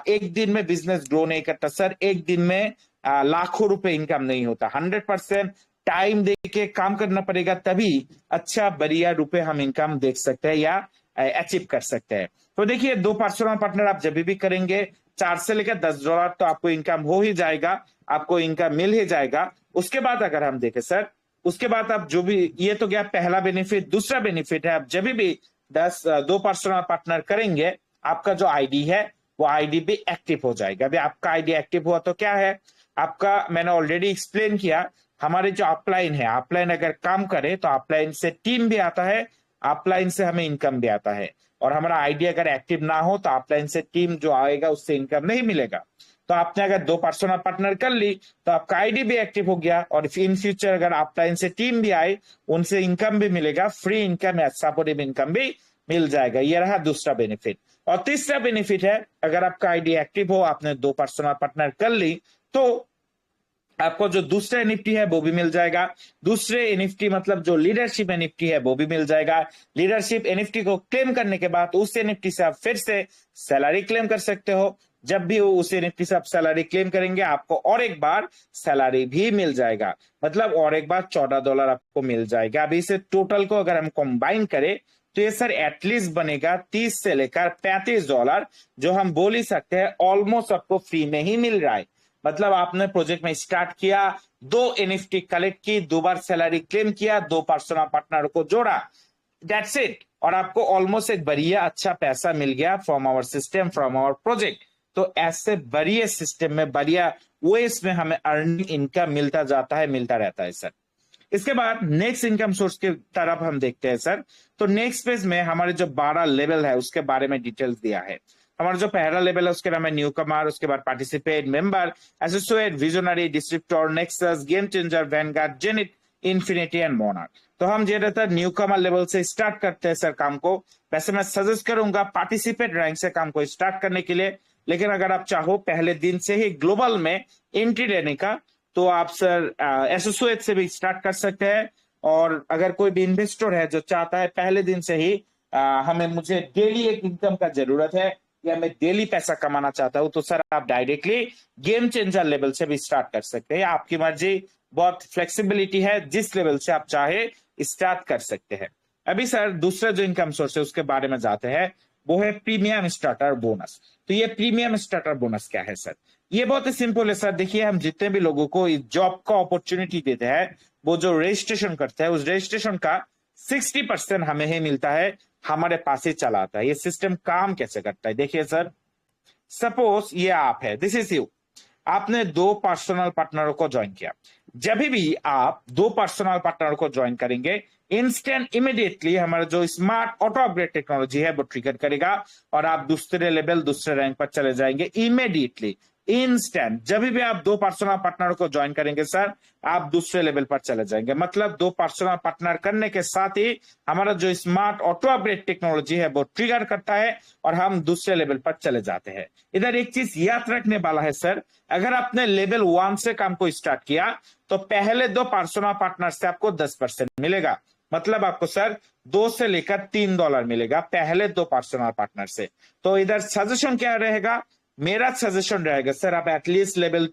एक दिन में बिजनेस ग्रो नहीं करता सर, एक दिन में लाखों रुपए इनकम नहीं होता। 100% टाइम दे के काम करना पड़ेगा, तभी अच्छा बढ़िया रुपए हम इनकम देख सकते हैं या अचीव कर सकते हैं। तो देखिए 2 पर्सनल पार्टनर आप जब भी करेंगे, 4 से लेकर $10 तो आपको इनकम हो ही जाएगा, आपको इनकम मिल ही जाएगा। उसके बाद अगर हम देखें सर, उसके बाद आप जो भी, ये तो गया पहला बेनिफिट। दूसरा बेनिफिट है, आप जब भी 2 पर्सनल पार्टनर करेंगे, आपका जो आईडी है वो आईडी भी एक्टिव हो जाएगा। अभी आपका आईडी एक्टिव हुआ तो क्या है आपका, मैंने ऑलरेडी एक्सप्लेन किया, हमारे जो अपलाइन है, अपलाइन अगर काम करे तो अपलाइन से टीम भी आता है, अपलाइन से हमें इनकम भी आता है। और हमारा आईडी अगर एक्टिव ना हो तो अपलाइन से टीम जो आएगा उससे इनकम नहीं मिलेगा। तो आपने अगर 2 पर्सनल पार्टनर कर ली तो आपका आईडी भी एक्टिव हो गया, और इन फ्यूचर अगर अपलाइन से टीम भी आए, उनसे इनकम भी मिलेगा, फ्री इनकम या सपोर्टिव इनकम भी मिल जाएगा। ये रहा दूसरा बेनिफिट। और तीसरा बेनिफिट है, अगर आपका आईडी एक्टिव हो, आपने 2 पर्सनल पार्टनर कर ली, तो आपको जो दूसरा एनएफटी है वो भी मिल जाएगा। दूसरे एनएफटी मतलब जो लीडरशिप एनएफटी है वो भी मिल जाएगा। लीडरशिप एनएफटी को क्लेम करने के बाद उस एनएफटी से आप फिर से सैलरी क्लेम कर सकते हो। जब भी उस एनएफटी से आप सैलरी क्लेम करेंगे, आपको और एक बार सैलरी भी मिल जाएगा, मतलब और एक बार $14 आपको मिल जाएगा। अभी इसे टोटल को अगर हम कंबाइन करें तो ये सर एटलीस्ट बनेगा 30 से लेकर $35, जो हम बोल ही सकते हैं ऑलमोस्ट आपको फ्री में ही मिल रहा है। मतलब आपने प्रोजेक्ट में स्टार्ट किया, 2 एनएफटी कलेक्ट की, 2 बार सैलरी क्लेम किया, 2 पर्सनल पार्टनर को जोड़ा, दैट्स इट, और आपको ऑलमोस्ट एक बढ़िया अच्छा पैसा मिल गया from our system, from our project. तो ऐसे बढ़िया सिस्टम में, बढ़िया वेज में हमें अर्निंग इनकम मिलता जाता है, मिलता रहता है सर। इसके बाद नेक्स्ट इनकम सोर्स की तरफ हम देखते हैं सर। तो नेक्स्ट पेज में हमारे जो 12 लेवल है उसके बारे में डिटेल्स दिया है। हमारा जो पहला लेवल है उसके नाम है न्यू कमर, उसके बाद participate, member, associate, visionary, distributor, nexus, game changer, Vanguard, Zenit, infinity and monarch. तो हम ज्यादातर न्यू कमर लेवल से स्टार्ट करते हैं सर काम को। वैसे मैं सजेस्ट करूंगा पार्टिसिपेट रैंक से काम को स्टार्ट करने के लिए, लेकिन अगर आप चाहो पहले दिन से ही ग्लोबल में एंट्री लेने का तो आप सर एसोसिएट से भी स्टार्ट कर सकते हैं। और अगर कोई भी इन्वेस्टर है जो चाहता है पहले दिन से ही मुझे डेली एक इनकम का जरूरत है या मैं डेली पैसा कमाना चाहता हूं, तो सर आप डायरेक्टली गेम चेंजर लेवल से भी स्टार्ट कर सकते हैं। आपकी मर्जी, बहुत फ्लेक्सिबिलिटी है, जिस लेवल से आप चाहे स्टार्ट कर सकते हैं। अभी सर दूसरा जो इनकम सोर्स है उसके बारे में जाते हैं, वो है प्रीमियम स्टार्टर बोनस। तो ये प्रीमियम स्टार्टर बोनस क्या है सर? ये बहुत ही सिंपल है सर। देखिए हम जितने भी लोगों को जॉब का अपॉर्चुनिटी देते हैं, वो जो रजिस्ट्रेशन करते हैं उस रजिस्ट्रेशन का 60% हमें ही मिलता है, हमारे पास ही चला आता है। ये सिस्टम काम कैसे करता है देखिए सर। सपोज ये आप है, दिस इज यू, आपने 2 पर्सनल पार्टनरों को ज्वाइन किया। जब भी आप 2 पर्सनल पार्टनर को ज्वाइन करेंगे, इंस्टेंट इमीडिएटली हमारा जो स्मार्ट ऑटो अपग्रेड टेक्नोलॉजी है वो ट्रिगर करेगा और आप दूसरे लेवल, दूसरे रैंक पर चले जाएंगे इमीडिएटली, इंस्टेंट। जब भी आप 2 पर्सनल पार्टनर को ज्वाइन करेंगे सर, आप दूसरे लेवल पर चले जाएंगे। मतलब 2 पर्सनल पार्टनर करने के साथ ही हमारा जो स्मार्ट ऑटो अपग्रेड टेक्नोलॉजी है वो ट्रिगर करता है और हम दूसरे लेवल पर चले जाते हैं। इधर एक चीज याद रखने वाला है सर, अगर आपने लेवल 1 से काम को स्टार्ट किया तो पहले 2 पर्सनल पार्टनर से आपको 10% मिलेगा। मतलब आपको सर 2 से लेकर $3 मिलेगा पहले 2 पर्सनल पार्टनर से। तो इधर सजेशन क्या रहेगा? मेरा सजेशन रहेगा सर आप एटलीस्ट लेवल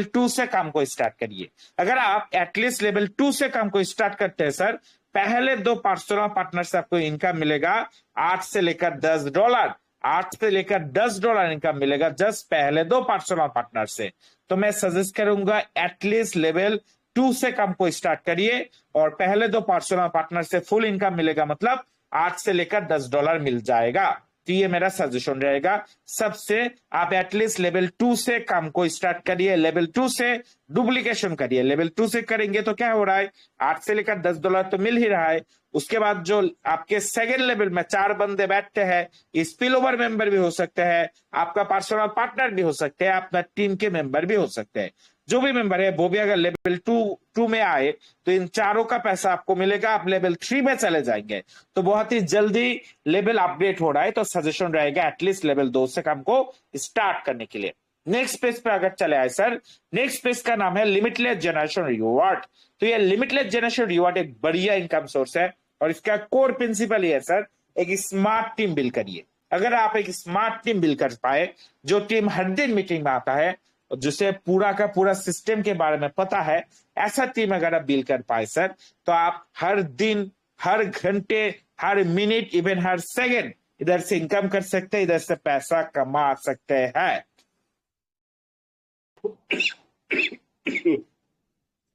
2 से काम को स्टार्ट करिए। अगर आप एटलीस्ट लेवल 2 से काम को स्टार्ट करते हैं सर, पहले 2 पर्सनल पार्टनर से आपको इनकम मिलेगा $8 से लेकर $10। 8 से लेकर $10 इनकम मिलेगा जस्ट पहले 2 पर्सनल पार्टनर से। तो मैं सजेस्ट करूंगा एटलीस्ट लेवल 2 से कम को स्टार्ट करिए और पहले 2 पर्सनल पार्टनर से फुल इनकम मिलेगा, मतलब 8 से लेकर $10 मिल जाएगा। तो ये मेरा सजेशन रहेगा। सबसे आप एटलीस्ट लेवल 2 से कम को स्टार्ट करिए, लेवल 2 से डुप्लीकेशन करिए। लेवल 2 से करेंगे तो क्या हो रहा है, 8 से लेकर $10 तो मिल ही रहा है। उसके बाद जो आपके सेकेंड लेवल में 4 बंदे बैठते हैं, स्पिल ओवर मेंबर भी हो सकते हैं, आपका पर्सनल पार्टनर भी हो सकते हैं, अपना टीम के मेंबर भी हो सकते हैं। जो भी मेंबर है वो भी अगर लेवल 2 में आए तो इन चारों का पैसा आपको मिलेगा। आप लेवल 3 में चले जाएंगे तो बहुत ही जल्दी लेवल अपडेट हो रहा है। तो सजेशन रहेगा एटलीस्ट लेवल 2 से कम को स्टार्ट करने के लिए। नेक्स्ट पेज पे अगर चले आए सर, नेक्स्ट पेज का नाम है लिमिटलेस जनरेशन रिवॉर्ड। तो ये लिमिटलेस जनरेशन रिवॉर्ड एक बढ़िया इनकम सोर्स है और इसका कोर प्रिंसिपल ये है सर, एक स्मार्ट टीम बिल्ड करिए। अगर आप एक स्मार्ट टीम बिल्ड कर पाए, जो टीम हर दिन मीटिंग में आता है, जिसे पूरा का पूरा सिस्टम के बारे में पता है, ऐसा टीम अगर आप बिल्ड कर पाए सर, तो आप हर दिन, हर घंटे, हर मिनट, इवन हर सेकंड इधर से इनकम कर सकते हैं, इधर से पैसा कमा सकते हैं।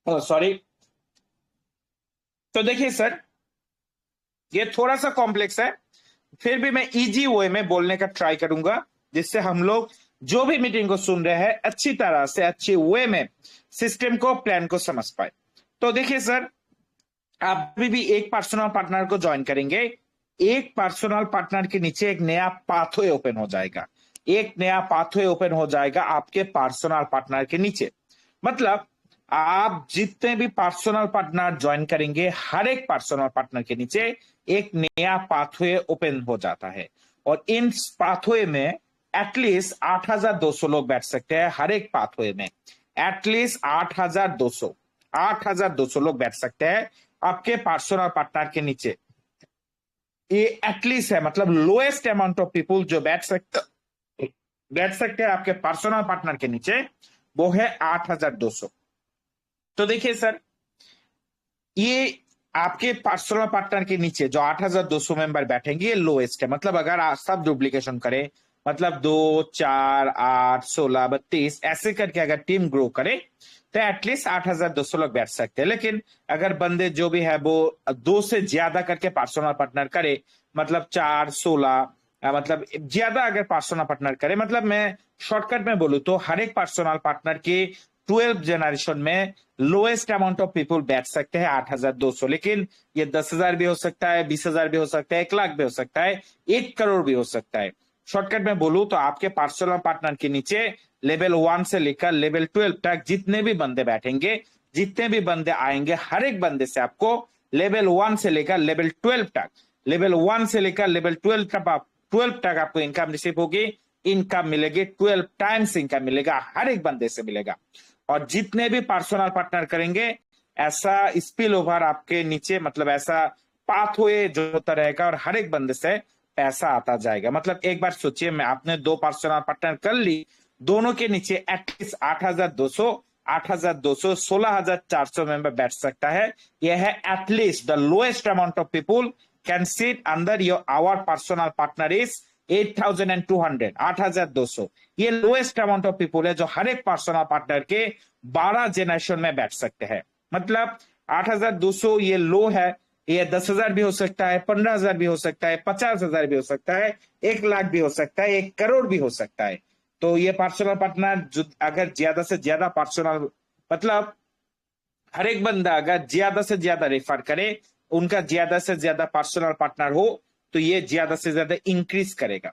सॉरी। तो देखिए सर, ये थोड़ा सा कॉम्प्लेक्स है, फिर भी मैं इजी वे में बोलने का ट्राई करूंगा, जिससे हम लोग जो भी मीटिंग को सुन रहे हैं अच्छी तरह से, अच्छी वे में सिस्टम को, प्लान को समझ पाए। तो देखिए सर, आप भी एक पर्सनल पार्टनर को ज्वाइन करेंगे, एक पर्सनल पार्टनर के नीचे एक नया पाथवे ओपन हो जाएगा। एक नया पाथवे ओपन हो जाएगा आपके पर्सनल पार्टनर के नीचे। मतलब आप जितने भी पर्सनल पार्टनर ज्वाइन करेंगे, हर एक पर्सनल पार्टनर के नीचे एक नया पाथवे ओपन हो जाता है और इन पाथवे में एटलीस्ट 8,200 लोग बैठ सकते हैं। हर एक पाथवे में एटलीस्ट 8,200 लोग बैठ सकते हैं आपके पर्सनल पार्टनर के नीचे। ये एटलीस्ट है, मतलब लोएस्ट अमाउंट ऑफ पीपुल जो बैठ सकते हैं आपके पर्सनल पार्टनर के नीचे, वो है 8,200। तो देखिए सर, ये आपके पर्सनल पार्टनर के नीचे जो 8,200 मेंबर बैठेंगे, ये लोएस्ट है। मतलब अगर आप सब डुप्लीकेशन करें, मतलब 2, 4, 8, 16, 32 ऐसे करके अगर टीम ग्रो करे तो एटलीस्ट 8,200 लोग बैठ सकते हैं। लेकिन अगर बंदे जो भी है वो 2 से ज्यादा करके पर्सनल पार्टनर करे, मतलब 4, 16, मतलब ज्यादा अगर पर्सनल पार्टनर करे, मतलब मैं शॉर्टकट में बोलूं तो हर एक पर्सनल पार्टनर के 12 जनरेशन में लोएस्ट अमाउंट ऑफ पीपल बैठ सकते हैं 8,200। लेकिन ये 10,000 भी हो सकता है, 20,000 भी हो सकता है, 1,00,000 भी हो सकता है, 1 करोड़ भी हो सकता है। शॉर्टकट में बोलूं तो आपके पर्सनल पार्टनर के नीचे लेवल 1 से लेकर लेवल 12 तक जितने भी बंदे बैठेंगे, जितने भी बंदे आएंगे, हर एक बंदे से आपको लेवल 1 से लेकर लेवल 12 तक, लेवल 1 से लेकर लेवल 12 तक आपको इनकम रिसीव होगी। इनकम मिलेगी 12 टाइम्स इनकम मिलेगा, हर एक बंदे से मिलेगा। और जितने भी पर्सनल पार्टनर करेंगे, ऐसा स्पिल ओवर आपके नीचे, मतलब ऐसा पाथवे जो होता रहेगा और हर एक बंदे से पैसा आता जाएगा। मतलब एक बार सोचिए, मैं आपने 2 पर्सनल पार्टनर कर ली, दोनों के नीचे एटलीस्ट 8,200 16,400 मेंबर बैठ सकता है। यह है at least the lowest amount of people can sit under your our personal partner is 8,200, 8,200। ये लोएस्ट अमाउंट ऑफ पीपुल है जो हर एक पर्सनल पार्टनर के 12 जनरेशन में बैठ सकते हैं। मतलब 8,200 ये लो है, ये 10,000 भी हो सकता है, 15,000 भी हो सकता है, 50,000 भी हो सकता है, 1,00,000 भी हो सकता है, 1 करोड़ भी हो सकता है। तो ये पर्सनल पार्टनर जो अगर ज्यादा से ज्यादा पर्सनल, मतलब हर एक बंदा अगर ज्यादा से ज्यादा रेफर करे, उनका ज्यादा से ज्यादा पर्सनल पार्टनर हो, तो ये ज्यादा से ज्यादा इंक्रीज करेगा।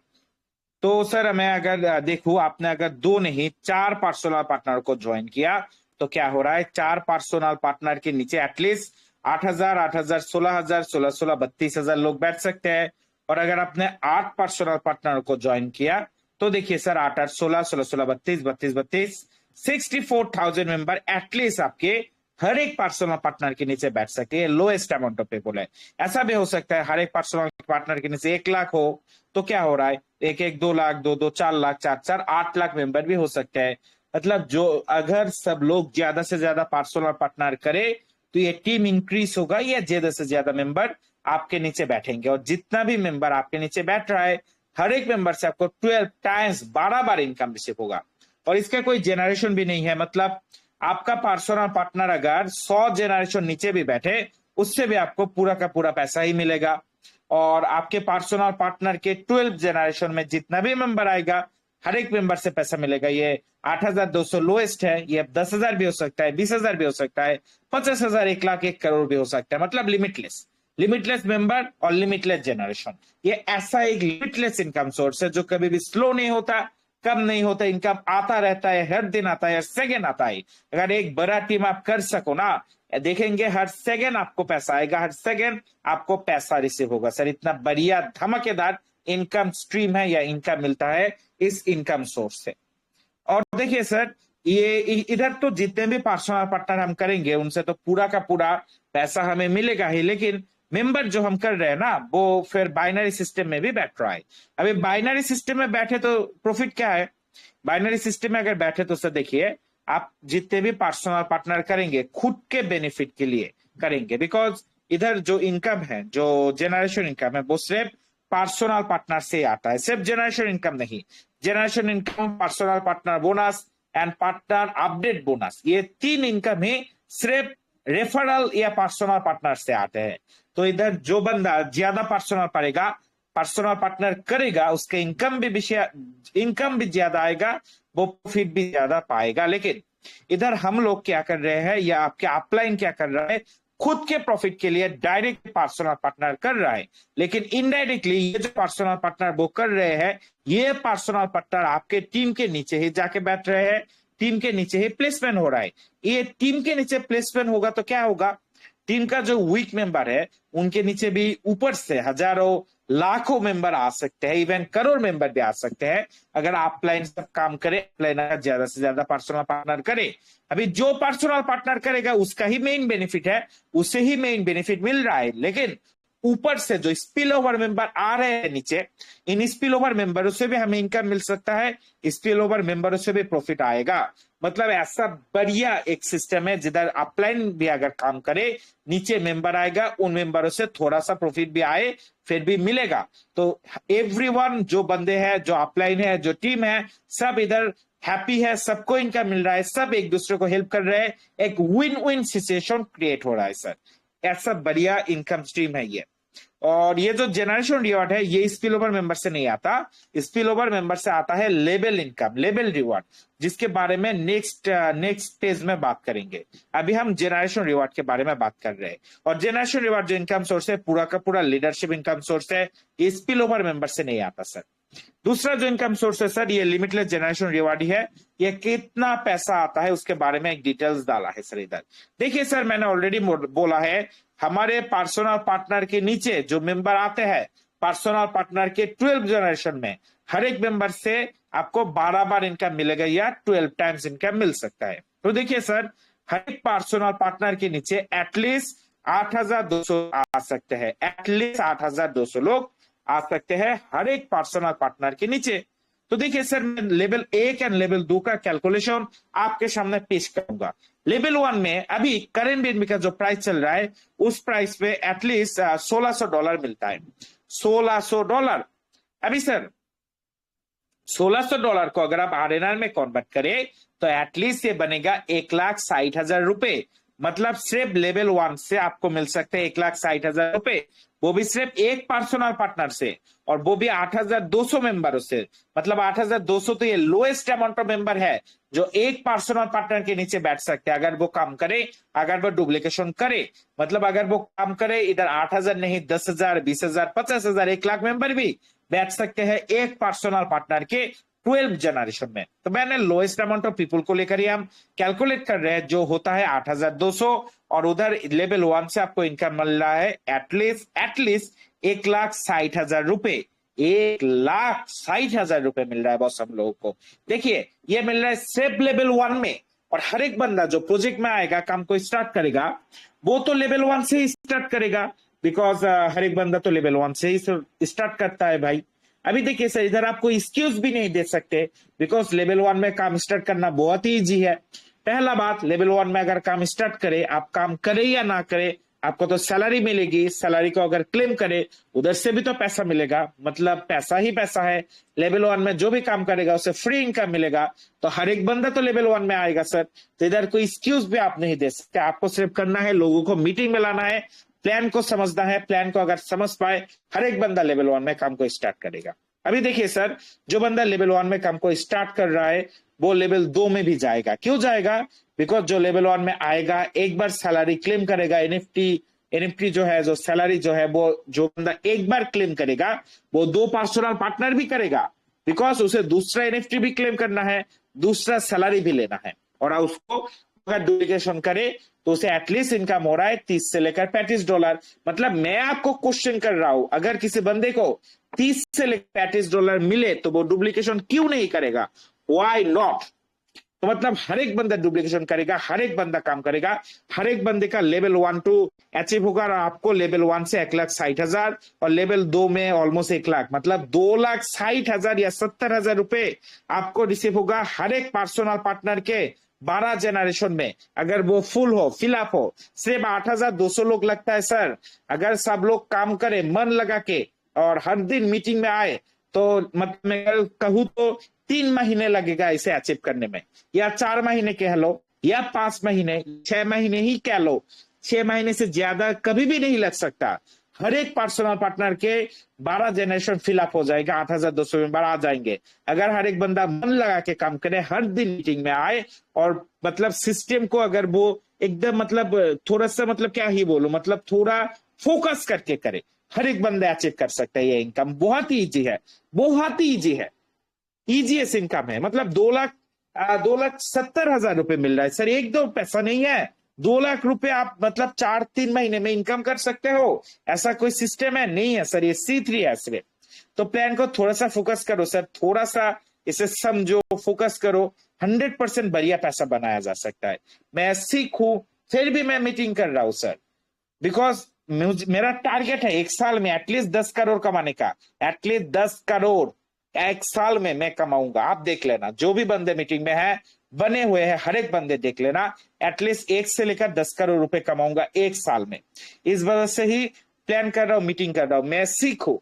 तो सर मैं अगर देखूं, आपने अगर 2 नहीं 4 पर्सनल पार्टनर को ज्वाइन किया तो क्या हो रहा है, 4 पर्सनल पार्टनर के नीचे एटलीस्ट 8,000, 8,000, 16,000, 16, 32,000 लोग बैठ सकते हैं। और अगर आपने 8 पर्सनल पार्टनर को ज्वाइन किया तो देखिए सर, 8, 8, 16, 16, 32, 32, 32, 64,000 मेंबर एटलीस्ट आपके हर एक पर्सनल पार्टनर के नीचे बैठ सकते हैं। लोएस्ट अमाउंट ऑफ पीपल है। ऐसा भी हो सकता है हर एक पर्सनल पार्टनर के नीचे 1,00,000 हो, तो क्या हो रहा है, 1, 2 लाख, 2, 4 लाख, 4, 8 लाख मेंबर भी हो सकते हैं। मतलब जो अगर सब लोग ज्यादा से ज्यादा पर्सनल पार्टनर करे तो ये टीम इंक्रीज होगा, या ज्यादा से ज्यादा मेंबर आपके नीचे बैठेंगे। और जितना भी मेंबर आपके नीचे बैठ रहा है, हर एक मेंबर से आपको 12 टाइम्स 12 बार इनकम रिसीव होगा। और इसका कोई जेनरेशन भी नहीं है, मतलब आपका पर्सनल पार्टनर अगर 100 जेनरेशन नीचे भी बैठे उससे भी आपको पूरा का पूरा पैसा ही मिलेगा। और आपके पर्सनल पार्टनर के 12 जेनरेशन में जितना भी मेंबर आएगा हर एक मेंबर से पैसा मिलेगा। ये 8,200 लोएस्ट है, ये 10,000 भी हो सकता है, 20,000 भी हो सकता है, 50,000, 1 लाख, 1 करोड़ भी हो सकता है, मतलब लिमिटलेस। लिमिटलेस मेंबर और लिमिटलेस जनरेशन, ये ऐसा एक लिमिटलेस इनकम सोर्स है जो कभी भी स्लो नहीं होता, कम नहीं होता, इनकम आता रहता है, हर दिन आता है, हर सेकेंड आता है। अगर एक बड़ा टीम आप कर सको ना, देखेंगे हर सेकेंड आपको पैसा आएगा, हर सेकेंड आपको पैसा रिसीव होगा। सर इतना बढ़िया धमाकेदार इनकम स्ट्रीम है या इनकम मिलता है इस इनकम सोर्स से। और देखिए सर, ये इधर तो जितने भी पर्सनल पार्टनर हम करेंगे उनसे तो पूरा का पूरा पैसा हमें मिलेगा ही, लेकिन मेंबर जो हम कर रहे हैं ना वो फिर बाइनरी सिस्टम में भी बैठ रहा है। अभी बाइनरी सिस्टम में बैठे तो प्रॉफिट क्या है? बाइनरी सिस्टम में अगर बैठे तो सर देखिए, आप जितने भी पर्सनल पार्टनर करेंगे खुद के बेनिफिट के लिए करेंगे, बिकॉज इधर जो इनकम है, जो जनरेशन इनकम है, वो सिर्फ पर्सनल पार्टनर से आता है, सिर्फ जनरेशन इनकम नहीं। Generation income, personal partner bonus and partner update bonus, ये 3 इनकम ही सिर्फ रेफरल या पर्सनल पार्टनर से आते हैं। तो इधर जो बंदा ज्यादा पर्सनल पर्सनल पार्टनर करेगा उसके इनकम भी ज्यादा आएगा, वो प्रॉफिट भी ज्यादा पाएगा। लेकिन इधर हम लोग क्या कर रहे हैं या आपके अपलाइन क्या कर रहा है, खुद के प्रॉफिट के लिए डायरेक्ट पर्सनल पार्टनर कर रहा है, लेकिन इनडायरेक्टली ये जो पर्सनल पार्टनर वो कर रहे हैं, ये पर्सनल पार्टनर आपके टीम के नीचे ही जाके बैठ रहे हैं, टीम के नीचे ही प्लेसमेंट हो रहा है। ये टीम के नीचे प्लेसमेंट होगा तो क्या होगा, टीम का जो वीक मेंबर है उनके नीचे भी ऊपर से हजारों लाखों मेंबर आ सकते हैं, इवन करोड़ मेंबर भी आ सकते हैं अगर अपलाइन सब काम करे, अपलाइन ज्यादा से ज्यादा पर्सनल पार्टनर करे। अभी जो पर्सनल पार्टनर करेगा उसका ही मेन बेनिफिट है, उसे ही मेन बेनिफिट मिल रहा है, लेकिन ऊपर से जो स्पिल ओवर मेंबर आ रहे हैं नीचे, इन स्पिल ओवर मेंबरों से भी हमें इनकम मिल सकता है, स्पिल ओवर मेंबरों से भी प्रॉफिट आएगा। मतलब ऐसा बढ़िया एक सिस्टम है जिधर अपलाइन भी अगर काम करे, नीचे मेंबर आएगा, उन मेंबरों से थोड़ा सा प्रॉफिट भी आए फिर भी मिलेगा। तो एवरीवन, जो बंदे हैं, जो अपलाइन है, जो टीम है, सब इधर हैप्पी है, सबको इनकम मिल रहा है, सब एक दूसरे को हेल्प कर रहे हैं, एक विन विन सिचुएशन क्रिएट हो रहा है सर। ऐसा बढ़िया इनकम स्ट्रीम है ये। और ये जो जनरेशन रिवॉर्ड है ये स्पिल ओवर मेंबर से नहीं आता, स्पिल ओवर मेंबर से आता है लेवल इनकम, लेवल रिवॉर्ड, जिसके बारे में नेक्स्ट पेज में बात करेंगे। अभी हम जनरेशन रिवॉर्ड के बारे में बात कर रहे हैं। और जनरेशन रिवॉर्ड जो इनकम सोर्स है पूरा का पूरा लीडरशिप इनकम सोर्स है, ये स्पिल ओवर मेंबर से नहीं आता सर। दूसरा जो इनकम सोर्स है सर, ये लिमिटलेस जनरेशन रिवॉर्ड है। ये कितना पैसा आता है उसके बारे में एक डिटेल्स डाला है सर इधर। देखिए सर, मैंने ऑलरेडी बोला है, हमारे पर्सनल पार्टनर के नीचे जो मेंबर आते हैं, पर्सनल पार्टनर के 12 जनरेशन में हर एक मेंबर से आपको 12 बार इनकम मिलेगा या 12 टाइम्स इनकम मिल सकता है। तो देखिए सर, हर एक पर्सनल पार्टनर के नीचे एटलीस्ट 8,200 आ सकते हैं, एटलीस्ट 8,200 लोग आ सकते हैं हर एक पर्सनल पार्टनर के नीचे। तो देखिए सर, मैं लेवल 1 एंड लेवल 2 का कैलकुलेशन आपके सामने पेश करूंगा। लेवल 1 में अभी करेंट बीएनबी का जो प्राइस चल रहा है उस प्राइस पे एटलीस्ट $1,600 मिलता है, $1,600। अभी सर $1,600 को अगर आप आरएनआर में कन्वर्ट करें तो एटलीस्ट ये बनेगा 1,60,000 रुपए। मतलब सिर्फ लेवल 1 से आपको मिल सकते हैं 1,60,000 रुपए, वो भी सिर्फ एक पर्सनल पार्टनर से, और वो भी 8,200 मेंबरों से। मतलब 8,200 तो ये लोएस्ट अमाउंट ऑफ मेंबर है जो एक पर्सनल पार्टनर के नीचे बैठ सकते हैं अगर वो काम करे, अगर वो डुप्लीकेशन करे। मतलब अगर वो काम करे, इधर 8,000 नहीं 10,000, 20,000, 50,000, 1 लाख मेंबर भी बैठ सकते हैं एक पर्सनल पार्टनर के 12 जनरेशन में। तो मैंने लोएस्ट अमाउंट ऑफ पीपल को लेकर ही हम कैलकुलेट कर रहे हैं, जो होता है 8,200, और उधर लेवल 1 से आपको इनकम मिल रहा है एटलीस्ट 1,60,000 रुपए। 1,60,000 रुपए मिल रहा है बॉस हम लोगों को। देखिए, ये मिल रहा है सिर्फ लेवल 1 में। और हर एक बंदा जो प्रोजेक्ट में आएगा, काम को स्टार्ट करेगा, वो तो लेवल 1 से ही स्टार्ट करेगा, बिकॉज हर एक बंदा तो लेवल 1 से ही स्टार्ट करता है भाई। अभी देखिए सर, इधर आपको एक्सक्यूज भी नहीं दे सकते, बिकॉज लेवल 1 में काम स्टार्ट करना बहुत ही इजी है। पहला बात, लेवल 1 में अगर काम स्टार्ट करे, आप काम करे या ना करे, आपको तो सैलरी मिलेगी, सैलरी को अगर क्लेम करे उधर से भी तो पैसा मिलेगा, मतलब पैसा ही पैसा है। लेवल 1 में जो भी काम करेगा उसे फ्री इनकम मिलेगा, तो हर एक बंदा तो लेवल 1 में आएगा सर। तो इधर कोई एक्सक्यूज भी आप नहीं दे सकते, आपको सिर्फ करना है, लोगों को मीटिंग में लाना है, प्लान को समझना है। प्लान को अगर समझ पाए हर एक बंदा लेवल 1 में काम को स्टार्ट करेगा। अभी देखिए सर, जो बंदा लेवल 1 में काम को स्टार्ट कर रहा है वो लेवल 2 में भी जाएगा। क्यों जाएगा? बिकॉज जो लेवल 1 में आएगा एक बार सैलरी क्लेम करेगा, एनएफटी जो है, जो सैलरी जो है, वो जो बंदा एक बार क्लेम करेगा वो 2 पर्सनल पार्टनर भी करेगा, बिकॉज उसे दूसरा एनएफटी भी क्लेम करना है, दूसरा सैलरी भी लेना है। और उसको अगर डुप्लीकेशन करे तो उसे एटलीस्ट इनकम हो रहा है 30 से लेकर $35। मतलब मैं आपको क्वेश्चन कर रहा हूं, अगर किसी बंदे को 30 से लेकर $35 मिले तो वो डुप्लीकेशन क्यों नहीं करेगा? Why not? तो मतलब हर एक बंदा डुप्लीकेशन करेगा, हर एक बंदा काम करेगा, हर एक बंदे का लेवल 1 टू अचीव होगा। और आपको लेवल 1 से 1,60,000 और लेवल 2 में ऑलमोस्ट 1 लाख, मतलब 2,60,000 या 70,000 रुपए आपको रिसीव होगा हर एक पर्सनल पार्टनर के 12 जनरेशन में। अगर वो फुल हो, फिलअप हो, सिर्फ 8,200 लोग लगता है सर। अगर सब लोग काम करे मन लगा के और हर दिन मीटिंग में आए तो मतलब मैं कहूँ तो 3 महीने लगेगा इसे अचीव करने में, या 4 महीने कह लो, या 5 महीने, 6 महीने ही कह लो। 6 महीने से ज्यादा कभी भी नहीं लग सकता। हर एक पर्सनल पार्टनर के 12 जनरेशन फिलअप हो जाएगा, 8,200 मेंबर आ जाएंगे। अगर हर एक बंदा मन लगा के काम करे, हर दिन मीटिंग में आए और मतलब सिस्टम को अगर वो एकदम मतलब थोड़ा सा मतलब क्या ही बोलूं, मतलब थोड़ा फोकस करके करे, हर एक बंदा अचीव कर सकता है ये इनकम। बहुत ही ईजी है, बहुत ही ईजी है, ईजीएस्ट इनकम है। मतलब 2,70,000 रुपए मिल रहा है सर, एक दो पैसा नहीं है। 2 लाख रुपए आप मतलब 4-3 महीने में इनकम कर सकते हो, ऐसा कोई सिस्टम है? नहीं है सर, ये C3 है सिर्फ। तो प्लान को थोड़ा सा फोकस करो सर, थोड़ा सा इसे समझो, फोकस करो, 100% बढ़िया पैसा बनाया जा सकता है। मैं सीखूं फिर भी मैं मीटिंग कर रहा हूं सर, बिकॉज मेरा टारगेट है 1 साल में एटलीस्ट 10 करोड़ कमाने का। एटलीस्ट 10 करोड़ 1 साल में मैं कमाऊंगा। आप देख लेना, जो भी बंदे मीटिंग में है बने हुए हैं, हर एक बंदे देख लेना, एटलीस्ट 1 से लेकर 10 करोड़ रुपए कमाऊंगा 1 साल में। इस वजह से ही प्लान कर रहा हूं, मीटिंग कर रहा हूं। मैं सीखूं,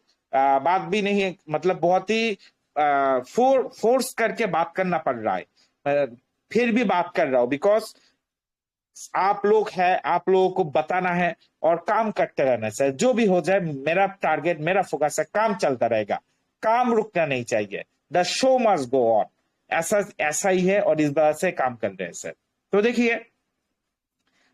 बात भी नहीं है, मतलब बहुत ही फोर्स करके बात करना पड़ रहा है, फिर भी बात कर रहा हूं, बिकॉज आप लोग हैं, आप लोगों को बताना है और काम करते रहना चाहिए। जो भी हो जाए, मेरा टारगेट, मेरा फोकस है, काम चलता रहेगा, काम रुकना नहीं चाहिए। The show must go on, ऐसा ही है और इस बात से काम कर रहे हैं सर। तो देखिए,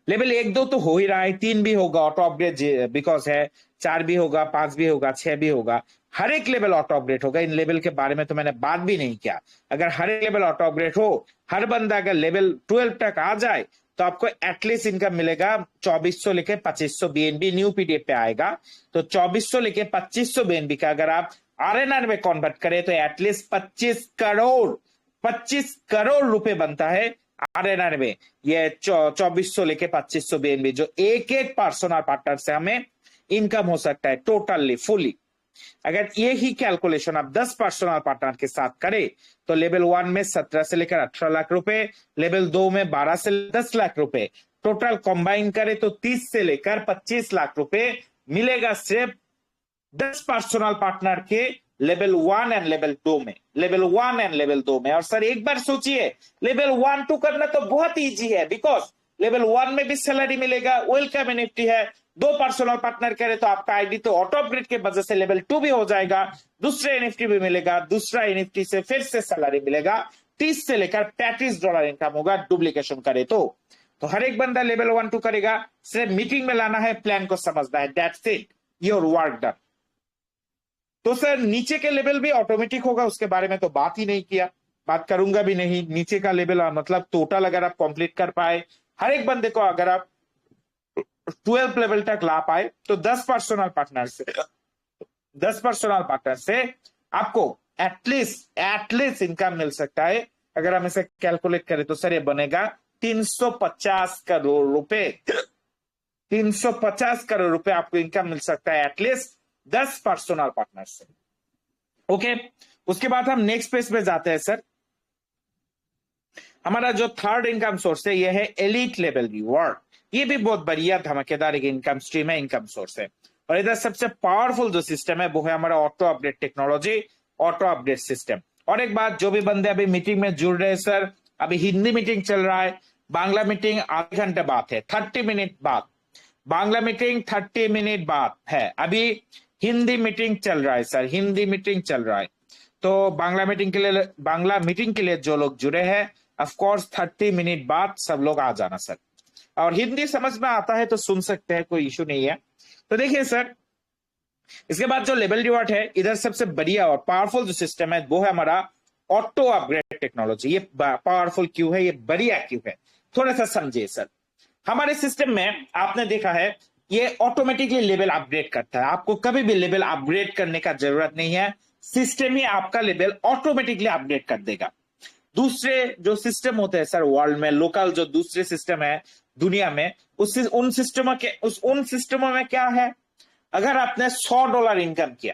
लेवल 1-2 तो हो ही रहा है, 3 भी होगा ऑटो अपग्रेड बिकॉज है, 4 भी होगा, 5 भी होगा, 6 भी होगा, हर एक लेवल ऑटो अपग्रेड होगा। इन लेवल के बारे में तो मैंने बात भी नहीं किया। अगर हर एक लेवल ऑटो अपग्रेड हो, हर बंदा अगर लेवल 12 तक आ जाए तो आपको एटलीस्ट इनकम मिलेगा 2400 लेके 2500 बीएनबी न्यू पीडीएफ पे आएगा। तो 2400 लेके 2500 बीएनबी का अगर आप आरएनआर में कन्वर्ट करें तो एटलीस्ट 25 करोड़ रुपए बनता है आरएनआर में। ये 2400 लेके 2500 बीएनबी जो एक एक पर्सनल पार्टनर से हमें इनकम हो सकता है टोटली फुली। अगर ये ही कैलकुलेशन आप 10 पर्सनल पार्टनर के साथ करें तो लेवल 1 में 17 से लेकर 18 लाख रुपए, लेवल 2 में 12 से 10 लाख रुपए, टोटल कंबाइन करें तो 30 से लेकर 25 लाख रुपए मिलेगा सिर्फ 10 पर्सनल पार्टनर के लेवल 1 एंड लेवल 2 में, लेवल 1 एंड लेवल 2 में। और सर एक बार सोचिए, लेवल 1-2 करना तो बहुत इजी है, बिकॉज लेवल 1 में भी सैलरी मिलेगा, वेलकम एनएफटी है, 2 पर्सनल पार्टनर करे तो आपका आईडी तो ऑटो अपग्रेड के वजह से लेवल 2 भी हो जाएगा, दूसरा एनएफटी भी मिलेगा, दूसरा एनएफटी से फिर से सैलरी मिलेगा, 30 से लेकर $35 इनकम होगा डुप्लीकेशन करे तो हर एक बंदा लेवल 1-2 करेगा। सिर्फ मीटिंग में लाना है, प्लान को समझना है, that's it, your work done. तो सर नीचे के लेवल भी ऑटोमेटिक होगा, उसके बारे में तो बात ही नहीं किया, बात करूंगा भी नहीं। नीचे का लेवल मतलब टोटल अगर आप कंप्लीट कर पाए, हर एक बंदे को अगर आप 12 लेवल तक ला पाए तो 10 पर्सनल पार्टनर से आपको एटलीस्ट इनकम मिल सकता है। अगर हम इसे कैलकुलेट करें तो सर ये बनेगा 350 करोड़ रुपए, 350 करोड़ रुपए आपको इनकम मिल सकता है एटलीस्ट 10 पर्सनल पार्टनर से। ओके, उसके बाद हम नेक्स्ट पेज पे जाते हैं सर। हमारा जो थर्ड इनकम सोर्स है यह है एलीट लेवल रिवॉर्ड। ये भी बहुत बढ़िया धमाकेदार एक इनकम स्ट्रीम है, इनकम सोर्स है। और इधर सबसे पावरफुल जो सिस्टम है वो है हमारा auto update technology, auto update system. और एक बात, जो भी बंदे अभी मीटिंग में जुड़ रहे हैं, सर अभी हिंदी मीटिंग चल रहा है, बांग्ला मीटिंग आधे घंटे बाद है, 30 मिनट बाद। बांग्ला मीटिंग 30 मिनट बाद है, अभी हिंदी मीटिंग चल रहा है सर, हिंदी मीटिंग चल रहा है। तो बांग्ला मीटिंग के लिए जो लोग जुड़े हैं, ऑफ कोर्स 30 मिनट बाद सब लोग आ जाना सर। और हिंदी समझ में आता है तो सुन सकते हैं, कोई इशू नहीं है। तो देखिए सर, इसके बाद जो लेवल रिवॉर्ड है, इधर सबसे बढ़िया और पावरफुल जो सिस्टम है वो है हमारा ऑटो अपग्रेड टेक्नोलॉजी। ये पावरफुल क्यों है, ये बढ़िया क्यों है, थोड़ा सा समझिए सर। हमारे सिस्टम में आपने देखा है ये ऑटोमेटिकली लेवल अपग्रेड करता है, आपको कभी भी लेवल अपग्रेड करने का जरूरत नहीं है, सिस्टम ही आपका लेवल ऑटोमेटिकली अपग्रेड कर देगा। दूसरे जो सिस्टम होते हैं सर वर्ल्ड में, लोकल जो दूसरे सिस्टम है दुनिया में, उन सिस्टमों में क्या है, अगर आपने $100 इनकम किया,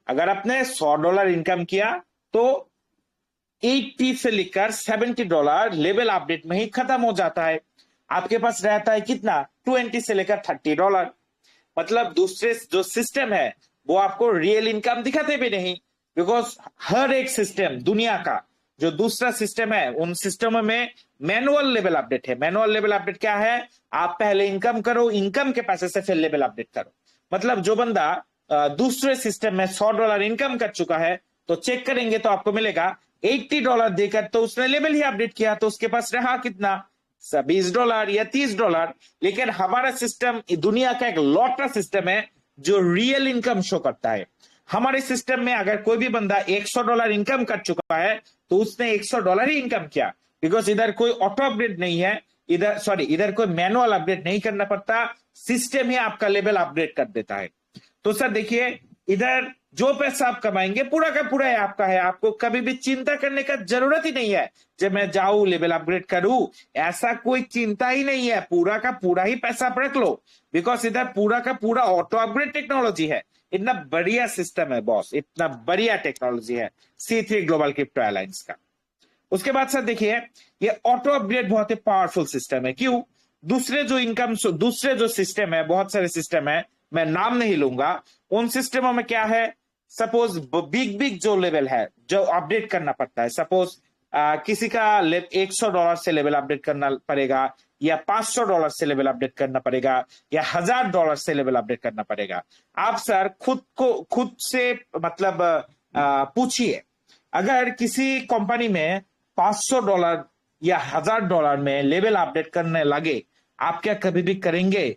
अगर आपने $100 इनकम किया तो 80 से लेकर $70 लेवल अपडेट में ही खत्म हो जाता है। आपके पास रहता है कितना, 20 से लेकर $30। मतलब दूसरे जो सिस्टम है वो आपको रियल इनकम दिखाते भी नहीं, बिकॉज हर एक सिस्टम दुनिया का जो दूसरा सिस्टम है, उन सिस्टम में मैनुअल लेवल अपडेट है। मैनुअल लेवल अपडेट क्या है, आप पहले इनकम करो, इनकम के पैसे से फिर लेवल अपडेट करो। मतलब जो बंदा दूसरे सिस्टम में $100 इनकम कर चुका है, तो चेक करेंगे तो आपको मिलेगा $80 देकर तो उसने लेवल ही अपडेट किया, तो उसके पास रहा कितना, $20 या $30। लेकिन हमारा सिस्टम दुनिया का एक लॉटरा सिस्टम है जो रियल इनकम शो करता है। हमारे सिस्टम में अगर कोई भी बंदा $100 इनकम कर चुका है तो उसने $100 ही इनकम किया, बिकॉज इधर कोई ऑटो अपडेट नहीं है, इधर कोई मैनुअल अपडेट नहीं करना पड़ता, सिस्टम ही आपका लेवल अपडेट कर देता है। तो सर देखिए, इधर जो पैसा आप कमाएंगे पूरा का पूरा है आपका है, आपको कभी भी चिंता करने का जरूरत ही नहीं है जब मैं जाऊं लेवल अपग्रेड करूं, ऐसा कोई चिंता ही नहीं है, पूरा का पूरा ही पैसा आप रख लो, बिकॉज इधर पूरा का पूरा ऑटो अपग्रेड टेक्नोलॉजी है। इतना बढ़िया सिस्टम है बॉस, इतना बढ़िया टेक्नोलॉजी है C3 ग्लोबल क्रिप्टो एयरलाइंस का। उसके बाद सर देखिए, ये ऑटो अपग्रेड बहुत ही पावरफुल सिस्टम है। क्यों, दूसरे जो सिस्टम है, बहुत सारे सिस्टम है, मैं नाम नहीं लूंगा, उन सिस्टमों में क्या है, सपोज बिग जो लेवल है जो अपडेट करना पड़ता है, सपोज किसी का $100 से लेवल अपडेट करना पड़ेगा, या $500 से लेवल अपडेट करना पड़ेगा, या $1000 से लेवल अपडेट करना पड़ेगा। आप सर खुद से मतलब पूछिए, अगर किसी कंपनी में $500 या $1000 में लेवल अपडेट करने लगे, आप क्या कभी भी करेंगे?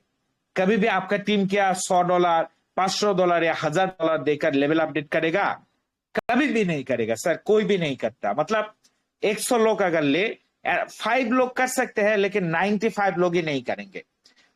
कभी भी आपका टीम क्या $100, $500 या $1000 देकर लेवल अपडेट करेगा? कभी भी नहीं करेगा सर, कोई भी नहीं करता। मतलब 100 लोग अगर ले, 5 लोग कर सकते हैं, लेकिन 95 लोग ही नहीं करेंगे।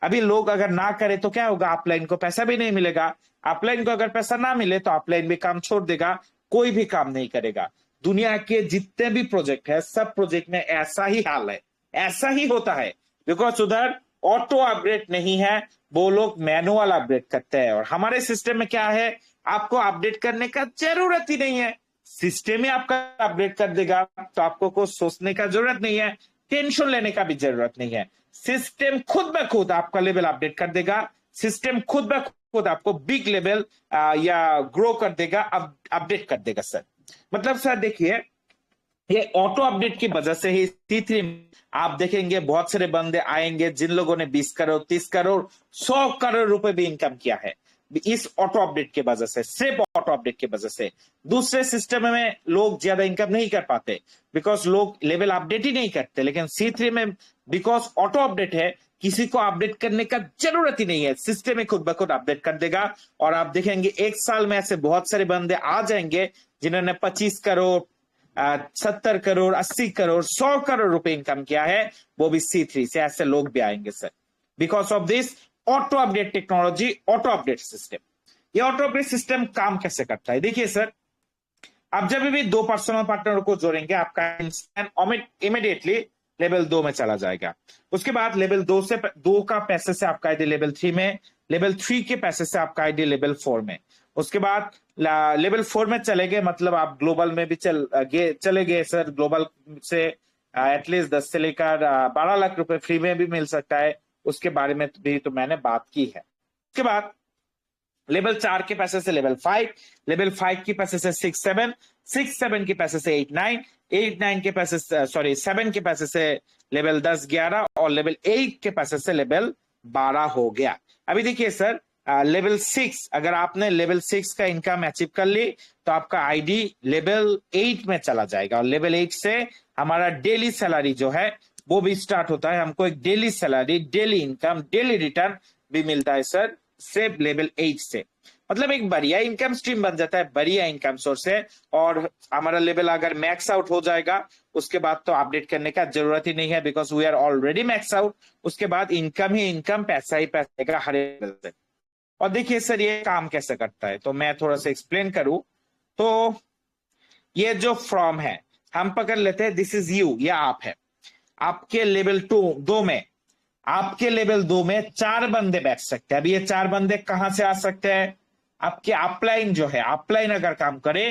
अभी लोग अगर ना करे तो क्या होगा, अपलाइन को पैसा भी नहीं मिलेगा, अपलाइन को अगर पैसा ना मिले तो अपलाइन भी काम छोड़ देगा, कोई भी काम नहीं करेगा। दुनिया के जितने भी प्रोजेक्ट है, सब प्रोजेक्ट में ऐसा ही हाल है, ऐसा ही होता है, बिकॉज उधर ऑटो अपडेट नहीं है, वो लोग मैनुअल अपडेट करते हैं। और हमारे सिस्टम में क्या है, आपको अपडेट करने का जरूरत ही नहीं है, सिस्टम ही आपका अपडेट कर देगा, तो आपको कुछ सोचने का जरूरत नहीं है, टेंशन लेने का भी जरूरत नहीं है। सिस्टम खुद ब खुद आपका लेवल अपडेट कर देगा, सिस्टम खुद ब खुद आपको बिग लेवल या ग्रो कर देगा, अपडेट कर देगा सर। मतलब सर देखिए, ये ऑटो अपडेट की वजह से ही C3 आप देखेंगे बहुत सारे बंदे आएंगे जिन लोगों ने 20 करोड़ 30 करोड़ 100 करोड़ रुपए भी इनकम किया है इस ऑटो अपडेट के वजह से, सिर्फ ऑटो अपडेट की वजह से। दूसरे सिस्टम में लोग ज्यादा इनकम नहीं कर पाते, बिकॉज लोग लेवल अपडेट ही नहीं करते। लेकिन C3 में बिकॉज ऑटो अपडेट है, किसी को अपडेट करने का जरूरत ही नहीं है, सिस्टम में खुद ब खुद अपडेट कर देगा। और आप देखेंगे एक साल में ऐसे बहुत सारे बंदे आ जाएंगे जिन्होंने 25 करोड़ 70 करोड़ 80 करोड़ 100 करोड़ रुपए इनकम किया है, वो भी C3 से। ऐसे लोग भी आएंगे sir, because of this auto update technology, auto update system. ये ऑटो अपडेट सिस्टम काम कैसे करता है, देखिए सर, आप जब भी 2 पर्सनल पार्टनर को जोड़ेंगे, आपका इंस्टेंट इमीडिएटली लेवल 2 में चला जाएगा। उसके बाद लेवल 2 का पैसे से आपका आईडी लेवल 3 में, लेवल 3 के पैसे से आपका आईडी लेवल 4 में। उसके बाद लेवल 4 में चले गए, मतलब आप ग्लोबल में भी चले गए सर। ग्लोबल से एटलीस्ट 10 से लेकर 12 लाख रुपए फ्री में भी मिल सकता है। उसके बारे में भी तो मैंने बात की है। उसके बाद लेवल 4 के पैसे से लेवल 5, लेवल 5 के पैसे से 6 7, 6 7 के पैसे से 8 9, 8 9 के पैसे से 7 के पैसे से लेवल 10 11 और लेवल 8 के पैसे से लेवल 12 हो गया। अभी देखिए सर, लेवल 6 अगर आपने लेवल 6 का इनकम अचीव कर ली तो आपका आईडी लेवल 8 में चला जाएगा और लेवल 8 से हमारा डेली सैलरी जो है वो भी स्टार्ट होता है। हमको एक daily salary, daily income, daily return भी मिलता है सर सिर्फ लेवल 8 से। मतलब एक बढ़िया इनकम स्ट्रीम बन जाता है, बढ़िया इनकम सोर्स है। और हमारा लेवल अगर मैक्स आउट हो जाएगा उसके बाद तो अपडेट करने का जरूरत ही नहीं है, because we are already max out. उसके बाद इनकम ही इनकम, पैसा ही पैसा का हर लेवल से। और देखिए सर ये काम कैसे करता है, तो मैं थोड़ा सा एक्सप्लेन करूं तो ये जो फॉर्म है हम पकड़ लेते हैं, दिस इज यू, ये आप है। आपके लेवल 2 में, आपके लेवल 2 में 4 बंदे बैठ सकते हैं। अभी ये 4 बंदे कहां से आ सकते हैं? आपके अपलाइन जो है, अपलाइन अगर काम करे,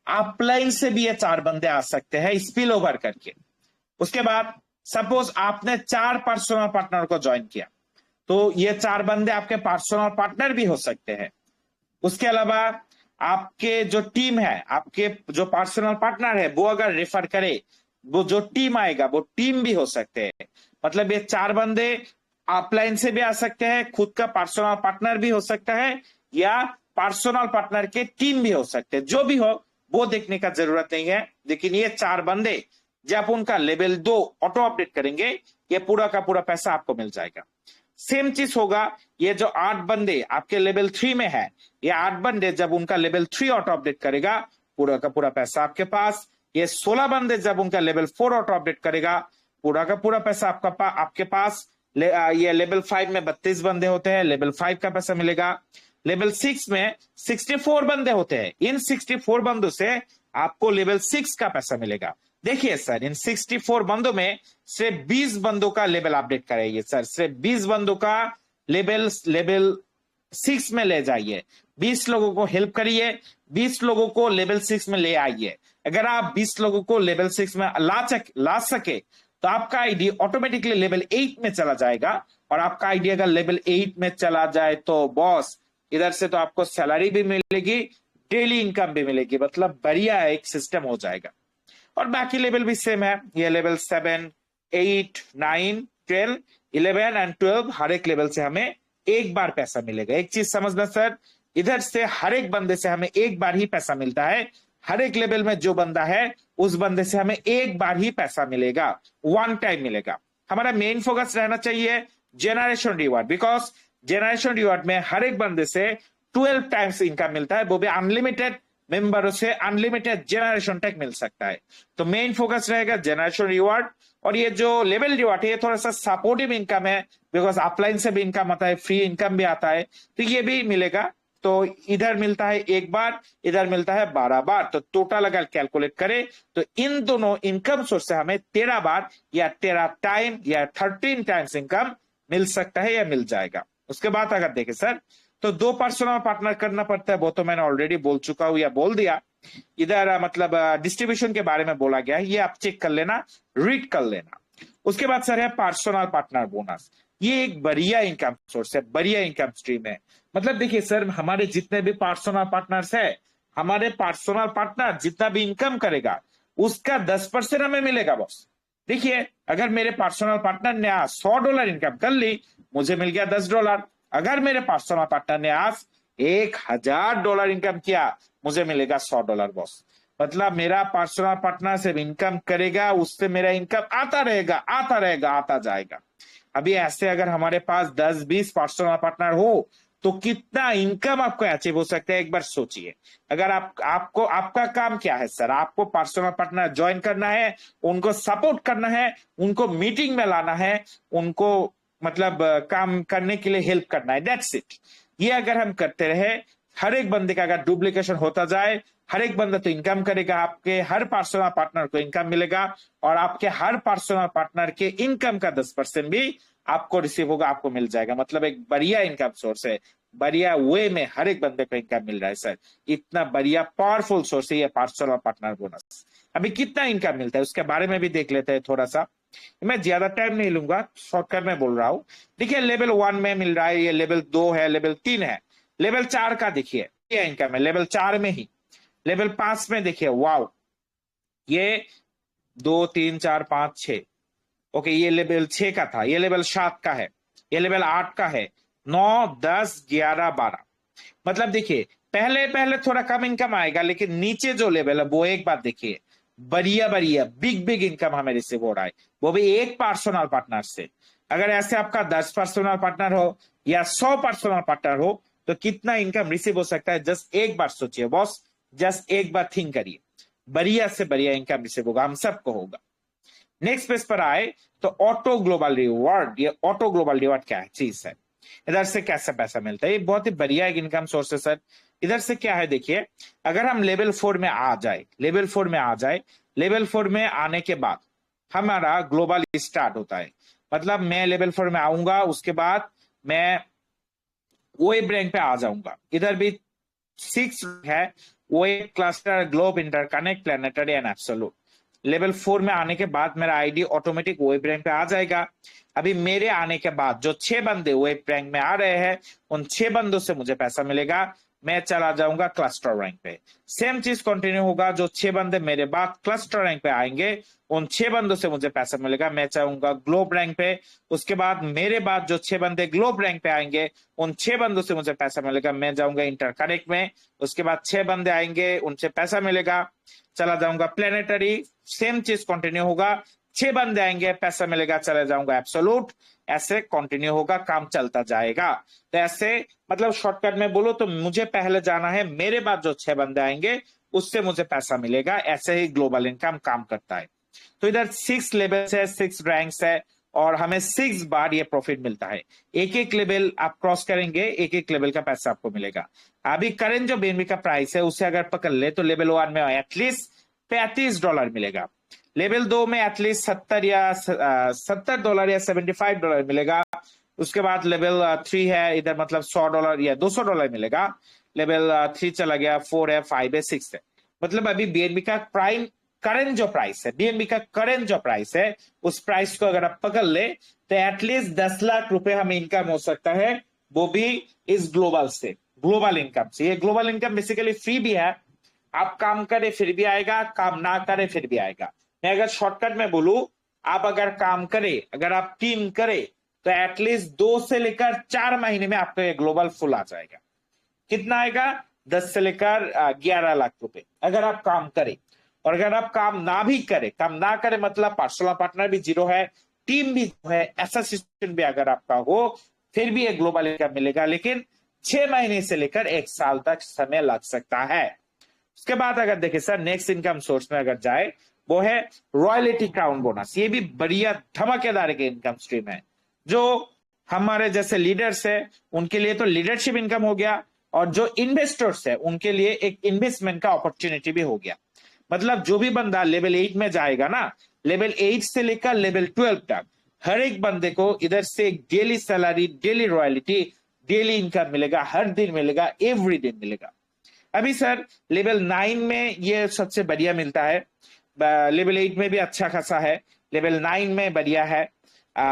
अपलाइन से भी ये 4 बंदे आ सकते हैं स्पिल ओवर करके। उसके बाद सपोज आपने 4 पर्सनल पार्टनर को ज्वाइन किया तो ये 4 बंदे आपके पर्सनल पार्टनर भी हो सकते हैं। उसके अलावा आपके जो टीम है, आपके जो पर्सनल पार्टनर है वो अगर रेफर करे, वो जो टीम आएगा वो टीम भी हो सकते हैं। मतलब ये 4 बंदे अपलाइन से भी आ सकते हैं, खुद का पर्सनल पार्टनर भी हो सकता है या पर्सनल पार्टनर के टीम भी हो सकते हैं। जो भी हो वो देखने का जरूरत नहीं है, लेकिन ये 4 बंदे जब उनका लेवल 2 ऑटो अपडेट करेंगे ये पूरा का पूरा पैसा आपको मिल जाएगा। सेम चीज होगा, ये जो 8 बंदे आपके लेवल 3 में है, ये 8 बंदे जब उनका लेवल 3 ऑटो अपडेट करेगा पूरा का पूरा पैसा आपके पास। ये 16 बंदे जब उनका लेवल 4 ऑटो अपडेट करेगा पूरा का पूरा पैसा आपके पास। ये लेवल 5 में 32 बंदे होते हैं, लेवल 5 का पैसा मिलेगा। लेवल 6 में 64 बंदे होते हैं, इन 64 बंदों से आपको लेवल 6 का पैसा मिलेगा। देखिए सर, इन 64 बंदों में सिर्फ 20 बंदों का लेवल अपडेट कराइए सर, सिर्फ 20 बंदों का लेवल 6 में ले जाइए, 20 लोगों को हेल्प करिए, 20 लोगों को लेवल 6 में ले आइए। अगर आप 20 लोगों को लेवल 6 में ला सके तो आपका आईडी ऑटोमेटिकली लेवल 8 में चला जाएगा। और आपका आईडी अगर लेवल 8 में चला जाए तो बॉस इधर से तो आपको सैलरी भी मिलेगी, डेली इनकम भी मिलेगी, मतलब बढ़िया एक सिस्टम हो जाएगा। और बाकी लेवल भी सेम है, ये लेवल 7 8 9 12 11 एंड 12 हर एक लेवल से हमें एक बार पैसा मिलेगा। एक चीज समझना सर, इधर से हर एक बंदे से हमें एक बार ही पैसा मिलता है। हर एक लेवल में जो बंदा है उस बंदे से हमें एक बार ही पैसा मिलेगा, वन टाइम मिलेगा। हमारा मेन फोकस रहना चाहिए generation reward, because generation reward में हर एक बंदे से 12 टाइम्स इनकम मिलता है, वो भी अनलिमिटेड मेंबरों से अनलिमिटेड जेनरेशन तक मिल सकता है। तो मेन फोकस रहेगा जेनरेशन रिवार्ड। और ये जो लेवल रिवार्ड है ये थोड़ा सा सपोर्टिव इनकम है, बिकॉज अपलाइन से भी इनकम आता है, फ्री इनकम भी आता है, तो ये भी मिलेगा। तो इधर मिलता है एक बार, इधर मिलता है 12 बार, तो टोटल अगर कैलकुलेट करें तो इन दोनों इनकम सोर्स से हमें 13 बार या 13 टाइम या 13 टाइम्स इनकम मिल सकता है या मिल जाएगा। उसके बाद अगर देखें सर तो 2 पर्सनल पार्टनर करना पड़ता है, वो तो मैंने ऑलरेडी बोल चुका हूं या बोल दिया। इधर मतलब डिस्ट्रीब्यूशन के बारे में बोला गया है, ये आप चेक कर लेना, रीड कर लेना। उसके बाद सर है पर्सनल पार्टनर बोनस, ये एक बढ़िया इनकम सोर्स है, बढ़िया इनकम स्ट्रीम है। मतलब देखिए सर, हमारे जितने भी पर्सनल पार्टनर्स है, हमारे पर्सनल पार्टनर जितना भी इनकम करेगा उसका 10% हमें मिलेगा बॉस। देखिए अगर मेरे पर्सनल पार्टनर ने आज $100 इनकम कर ली, मुझे मिल गया $10। अगर मेरे पर्सनल पार्टनर ने आज $1000 इनकम किया, मुझे मिलेगा $100 बॉस। मतलब मेरा पर्सनल पार्टनर से इनकम करेगा, उससे मेरा इनकम आता रहेगा, आता रहेगा, आता जाएगा। अभी ऐसे अगर हमारे पास 10-20 पर्सनल पार्टनर हो तो कितना इनकम आपको अचीव हो सकता है, एक बार सोचिए। अगर आपको आपका काम क्या है सर, आपको पर्सनल पार्टनर ज्वाइन करना है, उनको सपोर्ट करना है, उनको मीटिंग में लाना है, उनको मतलब काम करने के लिए हेल्प करना है, दैट्स इट। ये अगर हम करते रहे, हर एक बंदे का अगर डुप्लीकेशन होता जाए, हर एक बंदा तो इनकम करेगा, आपके हर पर्सनल पार्टनर को इनकम मिलेगा और आपके हर पर्सनल पार्टनर के इनकम का 10% भी आपको रिसीव होगा, आपको मिल जाएगा। मतलब एक बढ़िया इनकम सोर्स है, बढ़िया वे में हर एक बंदे को इनकम मिल रहा है सर। इतना बढ़िया पावरफुल सोर्स है ये पर्सनल पार्टनर बोनस। अभी कितना इनकम मिलता है उसके बारे में भी देख लेते हैं थोड़ा सा। मैं ज्यादा टाइम नहीं लूंगा, शॉर्टकट में बोल रहा हूं। देखिए लेवल 1 में मिल रहा है, ये लेवल 2 है, लेवल 3 है, लेवल 4 का देखिए ये इनकम है लेवल 4 में ही। लेवल 5 में देखिए वाओ, ये 2 3 4 5 6, ओके ये लेवल 6 का था, ये लेवल 7 का है, ये लेवल 8 का है, 9 10 11 12। मतलब देखिए पहले पहले थोड़ा कम इनकम आएगा, लेकिन नीचे जो लेवल है वो एक बात देखिए, बढ़िया बढ़िया बिग बिग इनकम हमें रिसीव हो रहा है, वो भी एक पर्सनल पार्टनर से। अगर ऐसे आपका 10 पर्सनल पार्टनर हो या 100 पर्सनल पार्टनर हो तो कितना इनकम रिसीव हो सकता है, जस्ट एक बार सोचिए बॉस, जस्ट एक बार थिंक करिए, बढ़िया से बढ़िया इनकम रिसीव होगा, हम सबको होगा। नेक्स्ट पेज पर आए तो ऑटो ग्लोबल रिवॉर्ड, ये ऑटो ग्लोबल रिवॉर्ड क्या है चीज है, इधर से कैसे पैसा मिलता है, ये बहुत ही बढ़िया एक इनकम सोर्स है सर। इधर से क्या है देखिए, अगर हम लेवल 4 में आ जाए, लेवल 4 में आ जाए, लेवल 4 में आने के बाद हमारा ग्लोबल स्टार्ट होता है। मतलब मैं लेवल 4 में आऊंगा, उसके बाद मैं वेब रैंक पे आ जाऊंगा। इधर भी 6 है, web cluster globe interconnect planetary and absolute. Level 4 में आने के बाद मेरा आईडी ऑटोमेटिक वेब रैंक पे आ जाएगा। अभी मेरे आने के बाद जो 6 बंदे वेब रैंक में आ रहे हैं, उन 6 बंदों से मुझे पैसा मिलेगा, मैं चला जाऊंगा क्लस्टर रैंक पे। सेम चीज कंटिन्यू होगा, जो 6 बंदे मेरे बाद क्लस्टर रैंक पे आएंगे, उन 6 बंदों से मुझे पैसा मिलेगा, मैं चाहूंगा ग्लोब रैंक पे। उसके बाद मेरे बाद जो 6 बंदे ग्लोब रैंक पे आएंगे, उन 6 बंदों से मुझे पैसा मिलेगा, मैं जाऊंगा इंटरकनेक्ट में। उसके बाद 6 बंदे आएंगे, उनसे पैसा मिलेगा, चला जाऊंगा प्लेनेटरी। सेम चीज कंटिन्यू होगा, 6 बंदे आएंगे, पैसा मिलेगा, चले जाऊंगा एब्सोल्यूट। ऐसे कंटिन्यू होगा, काम चलता जाएगा। तो ऐसे मतलब शॉर्टकट में बोलो तो मुझे पहले जाना है, मेरे बाद जो 6 बंदे आएंगे उससे मुझे पैसा मिलेगा। ऐसे ही ग्लोबल इनकम काम करता है। तो इधर 6 लेवल्स है, 6 रैंक्स है, और हमें 6 बार ये प्रॉफिट मिलता है। एक एक लेवल आप क्रॉस करेंगे, एक एक लेवल का पैसा आपको मिलेगा। अभी करंट जो बीएनबी का प्राइस है उसे अगर पकड़ ले तो लेवल 1 में एटलीस्ट $35 मिलेगा, लेवल 2 में एटलीस्ट 70 या $70 या $75 मिलेगा। उसके बाद लेवल 3 है, इधर मतलब $100 या $200 मिलेगा। लेवल 3 चला गया, 4 है, 5 है, 6 है। मतलब अभी बीएनबी का प्राइम करंट जो प्राइस है, बीएनबी का करंट जो प्राइस है, उस प्राइस को अगर आप पकड़ ले तो एटलीस्ट 10 लाख रुपए हमें इनकम हो सकता है, वो भी इस ग्लोबल से, ग्लोबल इनकम से। ये ग्लोबल इनकम बेसिकली फ्री भी है, आप काम करे फिर भी आएगा, काम ना करे फिर भी आएगा। मैं अगर शॉर्टकट में बोलूं, आप अगर काम करे, अगर आप टीम करे, तो एटलीस्ट 2 से लेकर 4 महीने में आपका ये ग्लोबल फुल आ जाएगा। कितना आएगा? 10 से लेकर 11 लाख रुपए अगर आप काम करें। और अगर आप काम ना भी करे, काम ना करे मतलब पर्सनल पार्टनर भी 0 है, टीम भी है, ऐसा सिचुएशन भी अगर आपका हो, फिर भी एक ग्लोबल इनकम मिलेगा, लेकिन 6 महीने से लेकर 1 साल तक समय लग सकता है। उसके बाद अगर देखें सर नेक्स्ट इनकम सोर्स में अगर जाए, वो है रॉयल्टी क्राउन बोनस। ये भी बढ़िया धमाकेदार के इनकम स्ट्रीम है, जो हमारे जैसे लीडर्स है उनके लिए तो लीडरशिप इनकम हो गया, और जो इन्वेस्टर्स है उनके लिए एक इन्वेस्टमेंट का अपॉर्चुनिटी भी हो गया। मतलब जो भी बंदा लेवल 8 में जाएगा ना, लेवल 8 से लेकर लेवल 12 तक हर एक बंदे को इधर से एक daily salary, daily royalty, daily income मिलेगा, हर दिन मिलेगा, एवरी दिन मिलेगा। अभी सर लेवल 9 में ये सबसे बढ़िया मिलता है, लेवल 8 में भी अच्छा खासा है, लेवल 9 में बढ़िया है,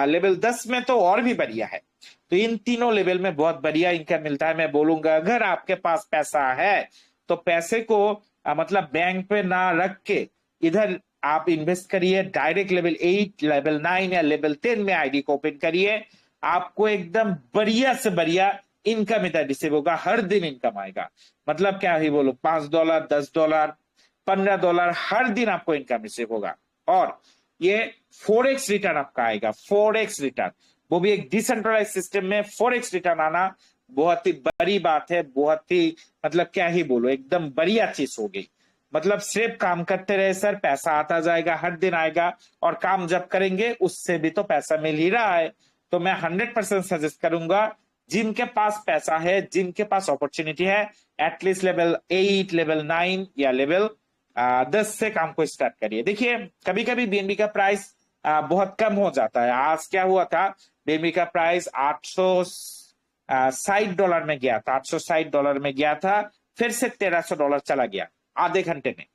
लेवल 10 में तो और भी बढ़िया है। तो इन तीनों लेवल में बहुत बढ़िया इनकम मिलता है। मैं बोलूंगा अगर आपके पास पैसा है तो पैसे को मतलब बैंक पे ना रख के इधर आप इन्वेस्ट करिए, डायरेक्ट लेवल 8, लेवल 9 या लेवल 10 में आईडी को ओपन करिए, आपको एकदम बढ़िया से बढ़िया इनकम इधर रिसीव होगा, हर दिन इनकम आएगा। मतलब क्या ही बोलो, $5, $10, $15 हर दिन आपको इनकम रिसीव होगा। और ये 4x रिटर्न आपका आएगा, 4x रिटर्न, वो भी एक डिसेंट्रलाइज सिस्टम में 4x रिटर्न आना बहुत ही बड़ी बात है, बहुत ही मतलब क्या ही बोलो, एकदम बढ़िया चीज हो गई। मतलब सिर्फ काम करते रहे सर, पैसा आता जाएगा, हर दिन आएगा, और काम जब करेंगे उससे भी तो पैसा मिल ही रहा है। तो मैं 100% सजेस्ट करूंगा, जिनके पास पैसा है, जिनके पास अपॉर्चुनिटी है, एटलीस्ट लेवल 8, लेवल 9 या लेवल 10 से काम को स्टार्ट करिए। देखिए कभी कभी बीएनबी का प्राइस बहुत कम हो जाता है। आज क्या हुआ था, बीएनबी का प्राइस $860 में गया था, $860 में गया था, फिर से $1300 चला गया आधे घंटे में।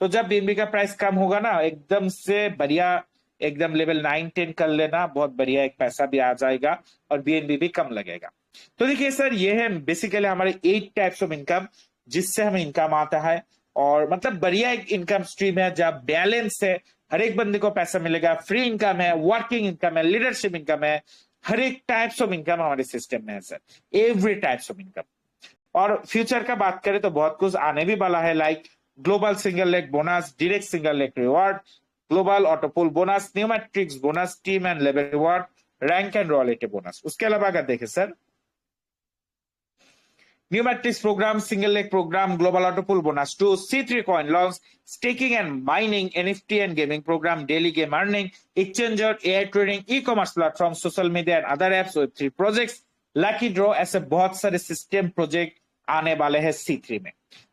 तो जब बीएनबी का प्राइस कम होगा ना, एकदम से बढ़िया एकदम लेवल 9-10 कर लेना, बहुत बढ़िया, एक पैसा भी आ जाएगा और बीएनबी भी कम लगेगा। तो देखिए सर, ये है बेसिकली हमारे 8 टाइप्स ऑफ इनकम जिससे हमें इनकम आता है, और मतलब बढ़िया एक इनकम स्ट्रीम है जहां बैलेंस है, हर एक बंदे को पैसा मिलेगा, फ्री इनकम है, वर्किंग इनकम है, लीडरशिप इनकम है, हर एक टाइप्स ऑफ इनकम हमारे सिस्टम में है sir, every types of income. और फ्यूचर का बात करें तो बहुत कुछ आने भी वाला है, like global single leg bonus, direct single leg reward, global autopool bonus, pneumatics bonus, team and level reward, rank and royalty bonus. उसके अलावा अगर देखें sir, Pneumatics program, single leg program, global auto pull bonus 2, C3 coin launch, staking and mining, NFT and gaming program, daily game earning, exchanger, AI trading, e-commerce platform, social media and other apps, Web3 projects, lucky draw, ऐसे बहुत सारे system project आने वाले हैं C3 में।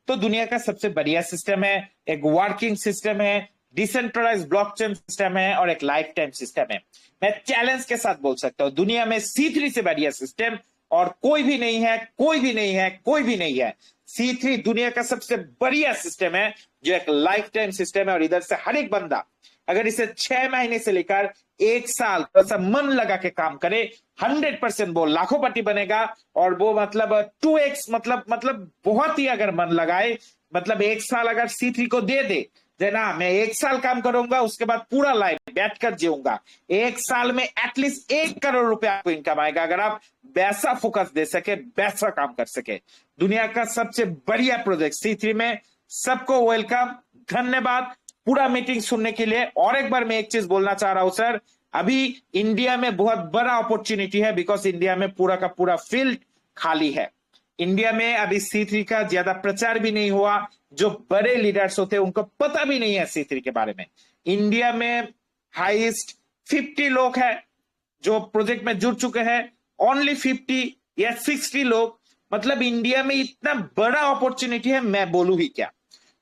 तो दुनिया का सबसे बढ़िया सिस्टम है, एक वर्किंग सिस्टम है, डिसेंट्रलाइज्ड ब्लॉकचेन सिस्टम है और एक लाइफ टाइम सिस्टम है। मैं चैलेंज के साथ बोल सकता हूं, दुनिया में C3 से बढ़िया सिस्टम और कोई भी नहीं है, कोई भी नहीं है, कोई भी नहीं है। C3 दुनिया का सबसे बढ़िया सिस्टम है जो एक लाइफ टाइम सिस्टम है, और इधर से हर एक बंदा अगर इसे 6 महीने से लेकर 1 साल ऐसा मन लगा के काम करे, 100% वो लाखोंपति बनेगा। और वो मतलब 2x मतलब बहुत ही अगर मन लगाए, मतलब 1 साल अगर C3 को दे दे ना, मैं 1 साल काम करूंगा, उसके बाद पूरा लाइफ बैठ कर जीऊंगा, 1 साल में एटलीस्ट 1 करोड़ रुपया आपको इनकम आएगा अगर आप वैसा फोकस दे सके, वैसा काम कर सके। दुनिया का सबसे बढ़िया प्रोजेक्ट C3 में। सबको वेलकम, धन्यवाद पूरा मीटिंग सुनने के लिए। और एक बार मैं एक चीज बोलना चाह रहा हूं सर, अभी इंडिया में बहुत बड़ा अपॉर्चुनिटी है, बिकॉज इंडिया में पूरा का पूरा फील्ड खाली है। इंडिया में अभी C3 का ज्यादा प्रचार भी नहीं हुआ, जो बड़े लीडर्स होते हैं उनको पता भी नहीं है C3 के बारे में। इंडिया में हाईएस्ट 50 लोग हैं जो प्रोजेक्ट में जुड़ चुके हैं, ओनली 50 या 60 लोग। मतलब इंडिया में इतना बड़ा अपॉर्चुनिटी है, मैं बोलूं ही क्या।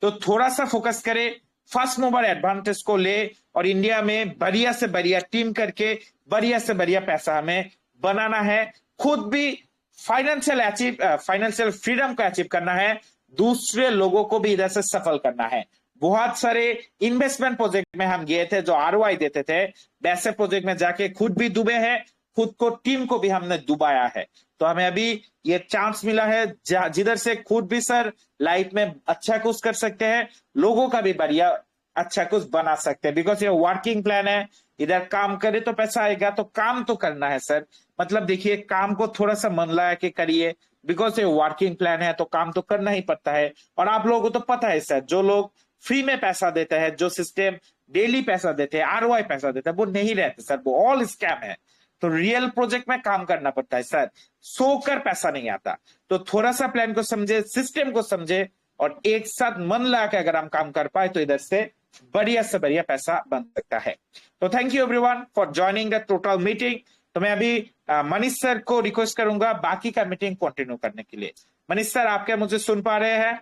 तो थोड़ा सा फोकस करें, फर्स्ट मूवर एडवांटेज को ले, और इंडिया में बढ़िया से बढ़िया टीम करके बढ़िया से बढ़िया पैसा हमें बनाना है, खुद भी फाइनेंशियल फ्रीडम को अचीव करना है, दूसरे लोगों को भी इधर से सफल करना है। बहुत सारे इन्वेस्टमेंट प्रोजेक्ट में हम गए थे जो ROI देते थे, वैसे प्रोजेक्ट में जाके खुद भी डूबे हैं, खुद को टीम को भी हमने डुबाया है। तो हमें अभी ये चांस मिला है जिधर से खुद भी सर लाइफ में अच्छा कुछ कर सकते हैं, लोगों का भी बढ़िया अच्छा कुछ बना सकते हैं, बिकॉज ये वर्किंग प्लान है। इधर काम करे तो पैसा आएगा, तो काम तो करना है सर। मतलब देखिए, काम को थोड़ा सा मन लगा के करिए, बिकॉज ये वर्किंग प्लान है तो काम तो करना ही पड़ता है। और आप लोगों को तो पता है सर, जो लोग फ्री में पैसा देते हैं, जो सिस्टम डेली पैसा देते हैं, ROI पैसा देते हैं, वो नहीं रहते सर, वो ऑल स्कैम है। तो रियल प्रोजेक्ट में काम करना पड़ता है सर, सोकर पैसा नहीं आता। तो थोड़ा सा प्लान को समझे, सिस्टम को समझे, और एक साथ मन लगा के अगर हम काम कर पाए तो इधर से बढ़िया पैसा बन सकता है। तो thank you everyone for joining the total meeting. तो मैं अभी मनीष सर को रिक्वेस्ट करूंगा बाकी का मीटिंग कंटिन्यू करने के लिए। मनीष सर, आप क्या मुझे सुन पा रहे हैं?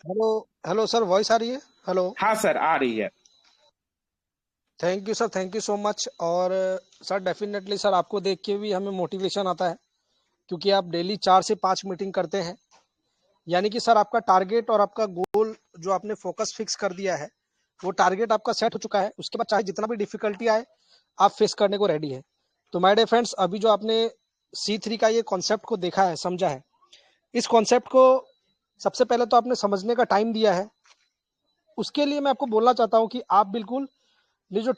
हेलो हेलो सर, वॉइस आ रही है? हेलो। हाँ सर, आ रही है। Thank you sir, thank you so much. और सर डेफिनेटली सर, आपको देख के भी हमें मोटिवेशन आता है, क्योंकि आप डेली 4 से 5 मीटिंग करते हैं। यानी कि सर आपका टारगेट और आपका गोल जो आपने फोकस फिक्स कर दिया है, वो टारगेट आपका सेट हो चुका है। उसके बाद चाहे जितना भी डिफिकल्टी आए, आप फेस करने को रेडी है। तो माय डियर फ्रेंड्स, अभी जो आपने C3 का ये कॉन्सेप्ट को देखा है, समझा है, इस कॉन्सेप्ट को सबसे पहले तो आपने समझने का टाइम दिया है। उसके लिए मैं आपको बोलना चाहता हूँ कि आप बिल्कुल ये जो